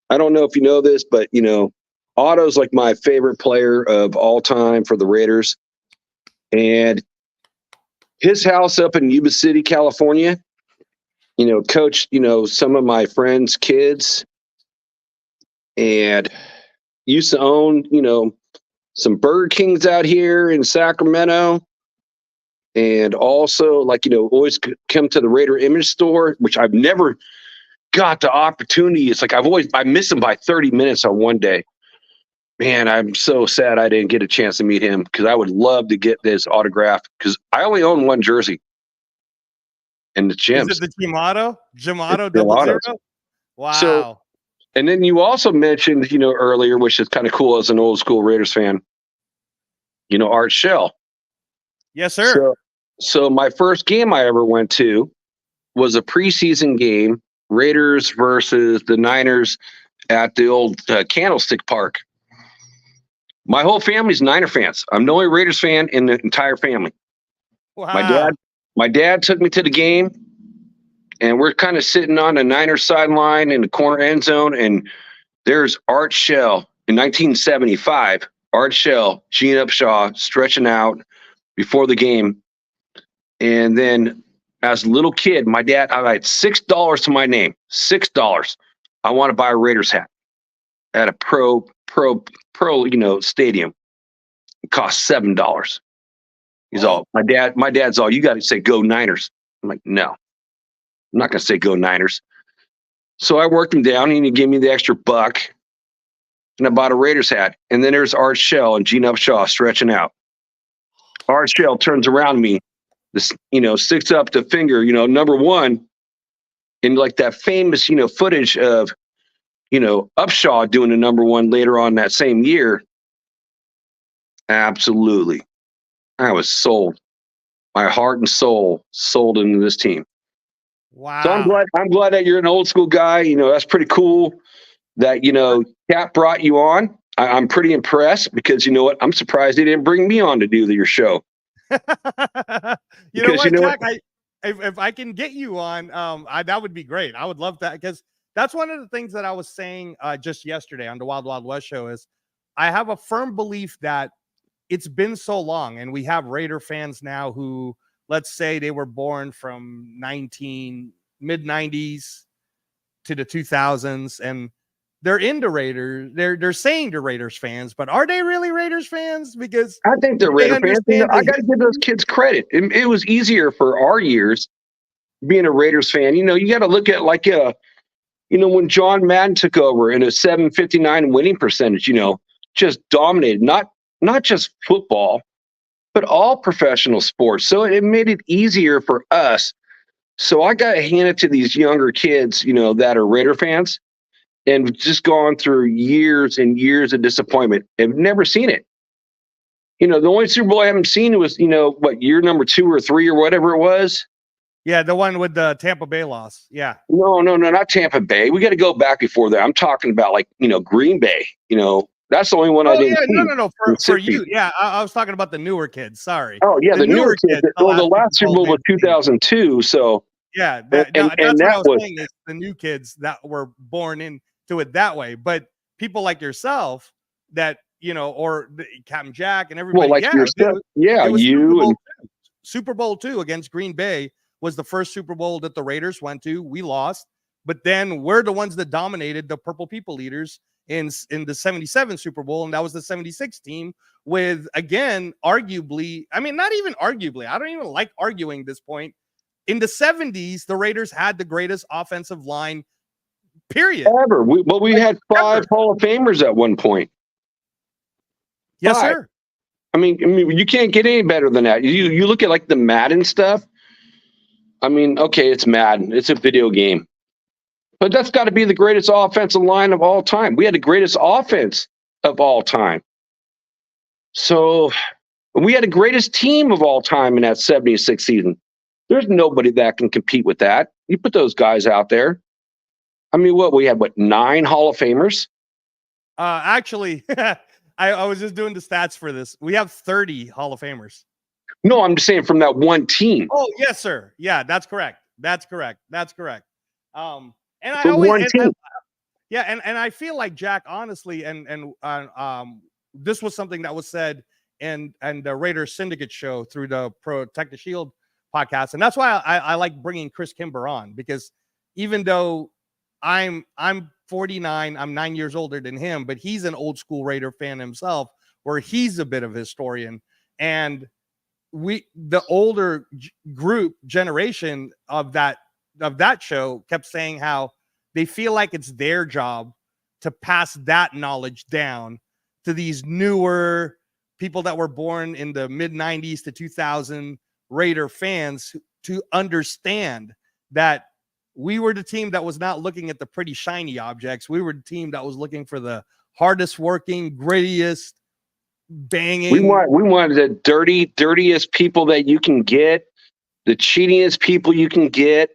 I don't know if you know this, but Otto's like my favorite player of all time for the Raiders. And his house up in Yuba City, California, coached, some of my friends' kids, and used to own, some Burger Kings out here in Sacramento. And also, always come to the Raider Image store, which I've never got the opportunity. It's like I miss him by 30 minutes on one day. Man, I'm so sad I didn't get a chance to meet him, because I would love to get this autograph, because I only own one jersey. And the Jim's. Is it the Jim Otto? Jim Otto It's Jim 00? Otto's. Wow. So, and then you also mentioned, earlier, which is kind of cool as an old school Raiders fan, Art Shell. Yes, sir. So my first game I ever went to was a preseason game, Raiders versus the Niners at the old Candlestick Park. My whole family's Niner fans. I'm the only Raiders fan in the entire family. Wow. My dad took me to the game, and we're kind of sitting on the Niners sideline in the corner end zone, and there's Art Shell in 1975. Art Shell, Gene Upshaw, stretching out before the game. And then as a little kid, my dad, I had $6 to my name. $6. I want to buy a Raiders hat at a pro, stadium. It cost $7. He's all, my dad's all, you got to say go Niners. I'm like, no, I'm not going to say go Niners. So I worked him down, and he gave me the extra buck, and I bought a Raiders hat. And then there's Art Shell and Gene Upshaw stretching out. Art Shell turns around me, sticks up the finger, number one, in like that famous, footage of, Upshaw doing the number one later on that same year. Absolutely. I was sold. My heart and soul sold into this team. Wow. So I'm glad that you're an old school guy. That's pretty cool that, Cap brought you on. I'm pretty impressed, because you know what? I'm surprised they didn't bring me on to do your show. You know what, Jack? If I can get you on, that would be great. I would love that, because that's one of the things that I was saying just yesterday on the Wild Wild West show is I have a firm belief that it's been so long, and we have Raider fans now who, let's say they were born from mid-90s to the 2000s, and they're into Raiders. They're saying they're Raiders fans, but are they really Raiders fans? Because I think they're Raider fans. I got to give those kids credit. It was easier for our years being a Raiders fan. You got to look at when John Madden took over in a 759 winning percentage, just dominated, not just football, but all professional sports. So it made it easier for us. So I got to hand it to these younger kids, that are Raider fans, and just gone through years and years of disappointment. I've never seen it. The only Super Bowl I haven't seen was, year number 2 or 3 or whatever it was. Yeah, the one with the Tampa Bay loss. Yeah. No, not Tampa Bay. We got to go back before that. I'm talking about Green Bay. That's the only one I didn't see. No. For you, yeah, I was talking about the newer kids. Sorry. Oh yeah, the newer kids. The last Super Bowl was 2002. So yeah, that's what I was saying is the new kids that were born into it that way. But people like yourself, that or Captain Jack and everybody, yourself, it was you Super Bowl II against Green Bay was the first Super Bowl that the Raiders went to. We lost, but then we're the ones that dominated the Purple People Eaters in the 77 Super Bowl, and that was the 76 team with, again, arguably, I mean, not even arguably, I don't even like arguing this point. In the 70s, the Raiders had the greatest offensive line, period. Ever. We had 5 Hall of Famers at one point. Yes, 5. sir. I mean, you can't get any better than that. You look at the Madden stuff. I mean, okay, it's Madden. It's a video game. But that's got to be the greatest offensive line of all time. We had the greatest offense of all time. So we had the greatest team of all time in that 76 season. There's nobody that can compete with that. You put those guys out there. I mean, we had 9 Hall of Famers? Actually, I was just doing the stats for this. We have 30 Hall of Famers. No, I'm just saying from that one team. Oh, yes, sir. Yeah, that's correct. That's correct. And I For always, one team. and I feel like, Jack, honestly, this was something that was said in the Raider Syndicate show through the Protect the Shield podcast, and that's why I like bringing Chris Kimber on, because even though I'm 49, I'm 9 years older than him, but he's an old school Raider fan himself, where he's a bit of a historian, and the older group generation of that show kept saying how they feel like it's their job to pass that knowledge down to these newer people that were born in the mid 90s to 2000 Raider fans, to understand that we were the team that was not looking at the pretty shiny objects. We were the team that was looking for the hardest working, grittiest, banging. We wanted the dirtiest people that you can get, the cheatingest people you can get,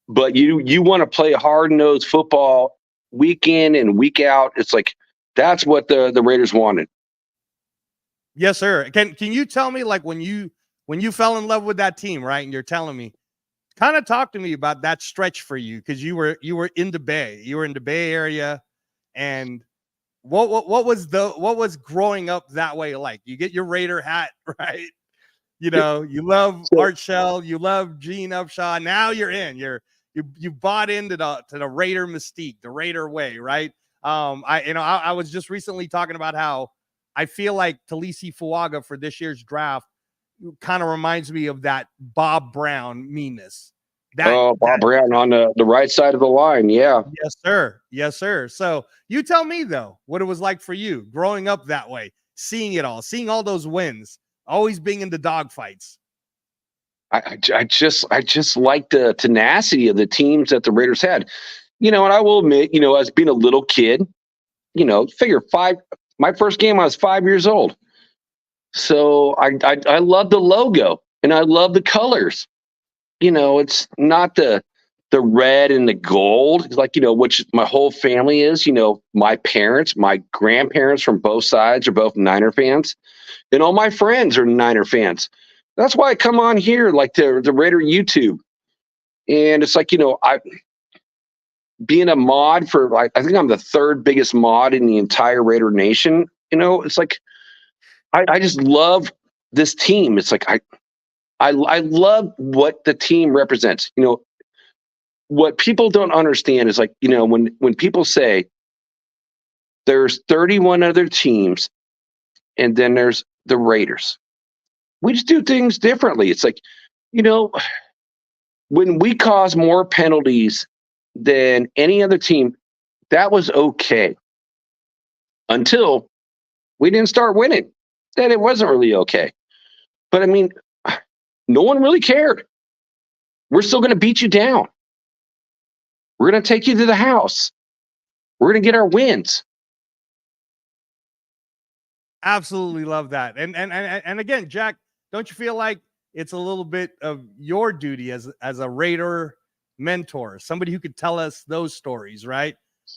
but you want to play hard-nosed football week in and week out. It's like that's what the Raiders wanted. Yes, sir. Can you tell me, like, when you fell in love with that team, right? And you're telling me, kind of talk to me about that stretch for you, because you were in the Bay. You were in the Bay Area, and what was growing up that way like? You get your Raider hat, right? You know, you love Art Shell, you love Gene Upshaw. Now you're in. You bought into the Raider mystique, the Raider way, right? I was just recently talking about how I feel like Talisi Fuaga for this year's draft kind of reminds me of that Bob Brown meanness. Bob Brown on the right side of the line. Yeah. Yes, sir. Yes, sir. So you tell me, though, what it was like for you growing up that way, seeing it all, seeing all those wins, always being in the dogfights. I just like the tenacity of the teams that the Raiders had. And I will admit, as being a little kid, figure my first game, I was 5 years old. So I love the logo and I love the colors. It's not the red and the gold. It's like, which my whole family is, my parents, my grandparents from both sides are both Niner fans, and all my friends are Niner fans. That's why I come on here, like the Raider YouTube. And it's like, I being a mod for, like, I think I'm the third biggest mod in the entire Raider Nation. It's like, I just love this team. It's like, I love what the team represents. What people don't understand is, like, when people say there's 31 other teams and then there's the Raiders, we just do things differently. It's like, when we cause more penalties than any other team, that was okay until we didn't start winning. Then it wasn't really okay. But I mean, no one really cared. We're still going to beat you down. We're going to take you to the house. We're going to get our wins. Absolutely love that. And again, Jack, don't you feel like it's a little bit of your duty as a Raider mentor, somebody who could tell us those stories, right?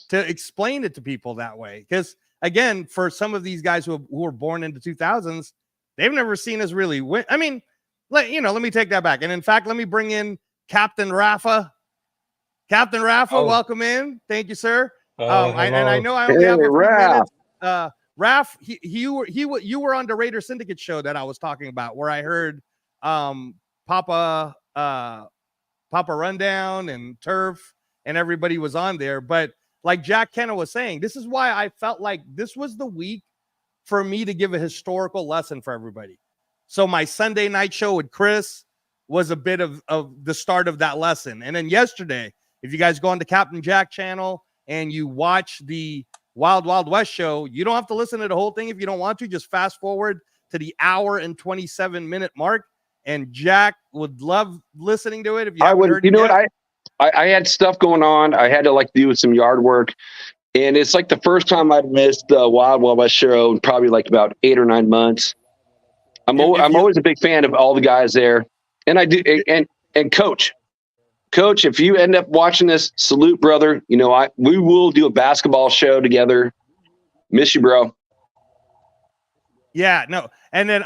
To explain it to people that way. Because again, for some of these guys who were born in the 2000s, they've never seen us really win. I mean, let me take that back. And in fact, let me bring in Captain Rafa. Captain Rafa, welcome in. Thank you, sir. And I know I only have a few minutes. Raph, you were on the Raider Syndicate show that I was talking about, where I heard Papa Rundown and Turf and everybody was on there. But like Jack Kenna was saying, this is why I felt like this was the week for me to give a historical lesson for everybody. So my Sunday night show with Chris was a bit of the start of that lesson. And then yesterday, if you guys go on the Captain Jack channel and you watch the Wild Wild West show, you don't have to listen to the whole thing if you don't want to. Just fast forward to the hour and 27-minute mark, and Jack would love listening to it. If you haven't heard it yet. I had stuff going on. I had to do some yard work, and it's like the first time I'd missed the Wild Wild West show in probably like about 8 or 9 months. I'm always a big fan of all the guys there, and I do and Coach Coach, if you end up watching this, salute, brother. You know, we will do a basketball show together. Miss you, bro. Yeah, no. And then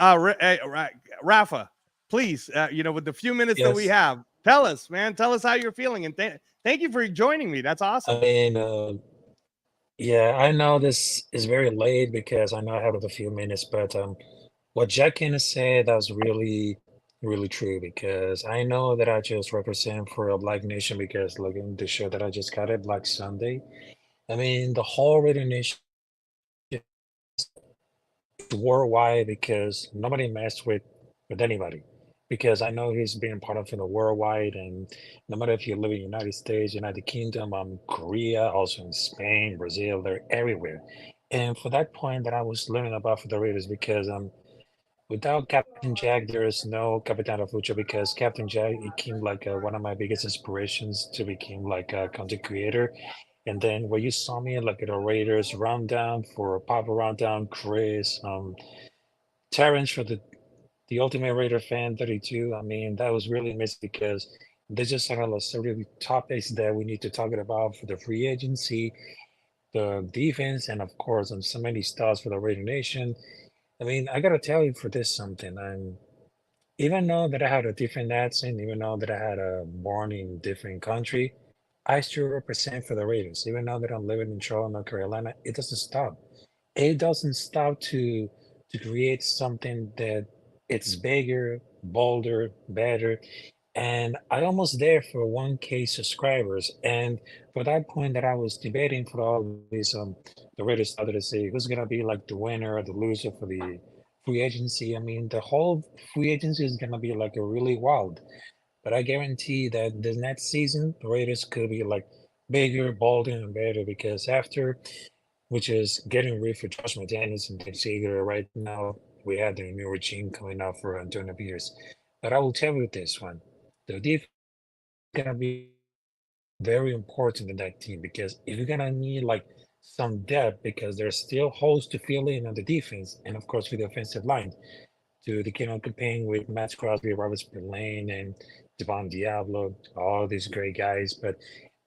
Rafa, please, with the few minutes that we Yes. have, tell us, man, tell us how you're feeling. And thank you for joining me. That's awesome. I mean, yeah, I know this is very late because I know I have a few minutes, but what Jack Kenna said, that was really, really true because I know that I just represent for a Black Nation because looking at the show that I just got at Black Sunday, I mean, the whole Raider Nation is worldwide because nobody messed with anybody. Because I know he's been part of the worldwide, and no matter if you live in the United States, United Kingdom, Korea, also in Spain, Brazil, they're everywhere. And for that point that I was learning about for the Raiders, because without Captain Jack, there is no Capitano Fucho because Captain Jack became like one of my biggest inspirations to become like a content creator. And then when you saw me like at the Raiders rundown for Papa Rundown, Chris, Terrence for the Ultimate Raider Fan 32, I mean, that was really missed because they just had a sort of topics that we need to talk about for the free agency, the defense, and of course, on so many stars for the Raider Nation. I mean, I gotta tell you for this something. Even though that I had a different accent, even though that I had a born in different country, I still represent for the Raiders. Even though that I'm living in Charlotte, North Carolina, it doesn't stop. It doesn't stop to create something that it's bigger, bolder, better. And I almost there for 1K subscribers. And for that point that I was debating for all these the Raiders started to say who's gonna be like the winner or the loser for the free agency. I mean, the whole free agency is gonna be like a really wild. But I guarantee that the next season, the Raiders could be like bigger, bolder, and better because after, which is getting ready for Josh McDaniels and Dave Seager right now, we have the new regime coming up for Antonio Pierce. But I will tell you this one, the defense is gonna be very important in that team because if you're gonna need like some depth because there's still holes to fill in on the defense and of course with the offensive line to the Kingdom campaign with Matt Crosby, Robert Spillane, and Devon Diablo, all these great guys. But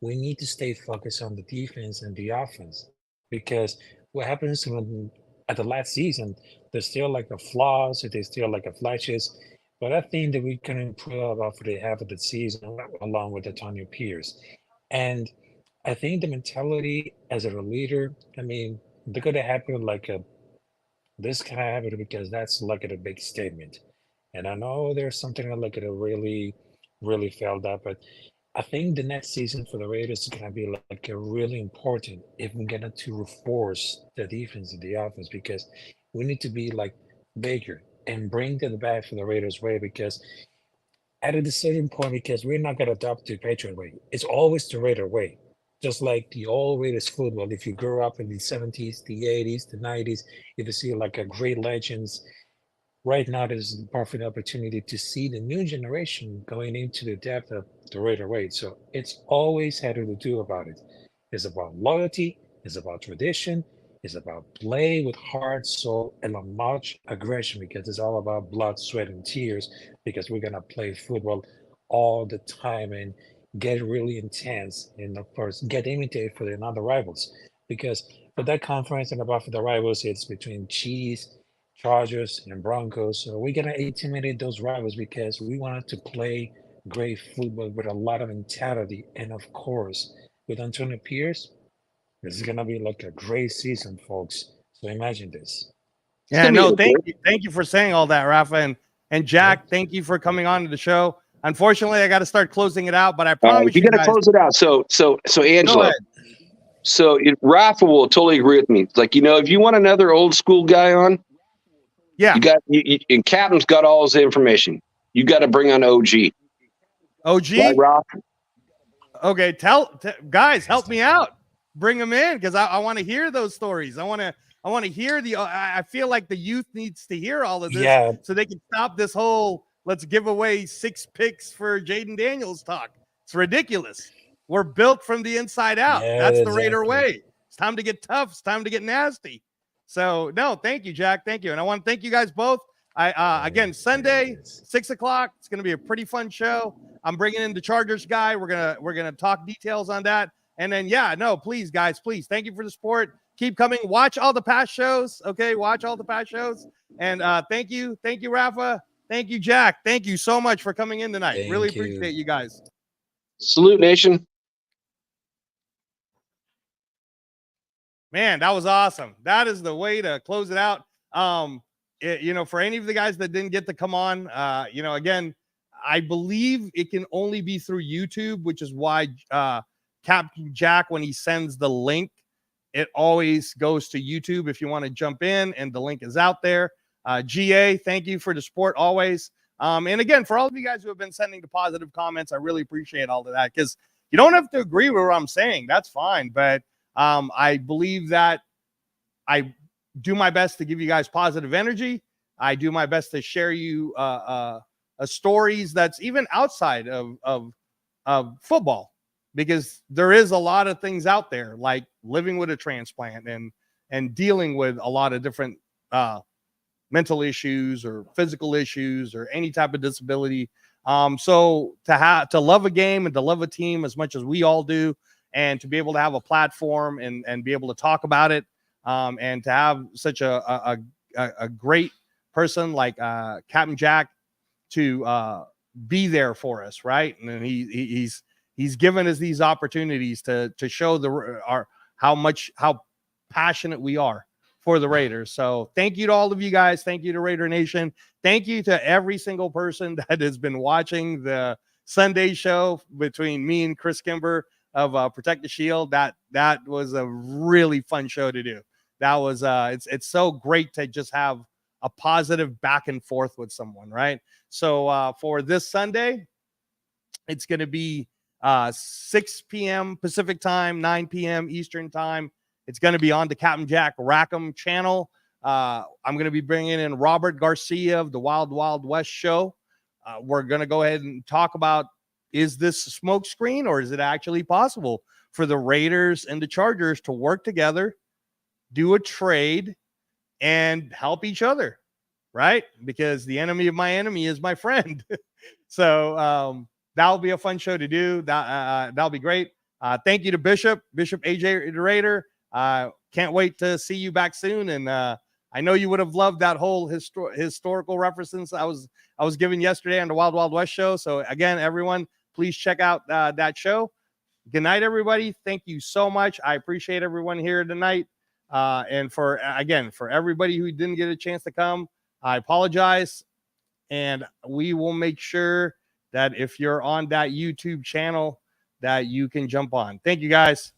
we need to stay focused on the defense and the offense because what happens when at the last season, there's still like a flaws, there's still like a flashes. But I think that we can improve about for the half of the season along with Antonio Pierce. And I think the mentality as a leader, I mean, they're gonna happen like a this can happen because that's like a big statement. And I know there's something that like it really, really felt up, but I think the next season for the Raiders is gonna be like a really important if we're gonna to reinforce the defense and the offense because we need to be like bigger and bring that back for the Raiders way because at a certain point because we're not gonna adopt the Patriot way. It's always the Raider way. Just like the old Raiders football, if you grew up in the 70s, the 80s, the 90s, if you see like a great legends, right now there's a perfect opportunity to see the new generation going into the depth of the Raider way. So it's always had to do about it. It's about loyalty, it's about tradition, it's about play with heart, soul, and a much aggression because it's all about blood, sweat, and tears because we're gonna play football all the time and get really intense and of course get imitated for the other rivals. Because for that conference and about for the rivals, it's between Chiefs, Chargers, and Broncos. So we're gonna intimidate those rivals because we wanted to play great football with a lot of mentality. And of course, with Antonio Pierce, this is gonna be like a great season, folks. So imagine this. It's Yeah, gonna be no, a thank you for saying all that, Rafa, and Jack. Thank you for coming on to the show. Unfortunately, I got to start closing it out, but I promise you you got to guys. close it out. So Go Angelo. ahead. So Rafa will totally agree with me. It's like if you want another old school guy on, Yeah, and Captain's got all his information. You got to bring on OG. OG. Right, Rob? Okay, guys, help me out. Bring them in because I want to hear those stories. I want to hear I feel like the youth needs to hear all of this Yeah, so they can stop this whole let's give away 6 picks for Jaden Daniels talk. It's ridiculous. We're built from the inside out. yeah, That's the Raider exactly. way. It's time to get tough. It's time to get nasty. So no, thank you, Jack. Thank you, and I want to thank you guys both. Again, Sunday, 6 o'clock. It's going to be a pretty fun show. I'm bringing in the Chargers guy. We're gonna talk details on that. And then, yeah, no, please, guys, please. Thank you for the support. Keep coming. Watch all the past shows. Okay, watch all the past shows. And thank you, Rafa. Thank you, Jack. Thank you so much for coming in tonight. Thank Really you. appreciate you guys. Salute, nation. Man, that was awesome. That is the way to close it out. For any of the guys that didn't get to come on, again, I believe it can only be through YouTube, which is why Captain Jack, when he sends the link, it always goes to YouTube if you want to jump in, and the link is out there. GA, thank you for the support always. And again, for all of you guys who have been sending the positive comments, I really appreciate all of that, because you don't have to agree with what I'm saying. That's fine. But I believe that I do my best to give you guys positive energy. I do my best to share you stories that's even outside of football, because there is a lot of things out there, like living with a transplant and dealing with a lot of different mental issues or physical issues or any type of disability. So to love a game and to love a team as much as we all do, and to be able to have a platform and be able to talk about it, and to have such a great person like Captain Jack to be there for us, right? And he's given us these opportunities to show how passionate we are for the Raiders. So thank you to all of you guys. Thank you to Raider Nation. Thank you to every single person that has been watching the Sunday show between me and Chris Kimber of Protect the Shield. That was a really fun show to do. That was it's so great to just have a positive back and forth with someone, right? So for this Sunday, it's going to be 6 p.m. Pacific time, 9 p.m. Eastern time. It's going to be on the Captain Jack Rackham channel. I'm going to be bringing in Robert Garcia of the Wild Wild West show. We're going to go ahead and talk about, is this a smoke screen, or is it actually possible for the Raiders and the Chargers to work together, do a trade, and help each other, right? Because the enemy of my enemy is my friend. So that'll be a fun show to do. That'll be great. Thank you to Bishop AJ the Raider. Can't wait to see you back soon. And I know you would have loved that whole historical references I was giving yesterday on the Wild Wild West show. So again, everyone, please check out that show. Good night, everybody. Thank you so much. I appreciate everyone here tonight. And for everybody who didn't get a chance to come, I apologize. And we will make sure that if you're on that YouTube channel, that you can jump on. Thank you, guys.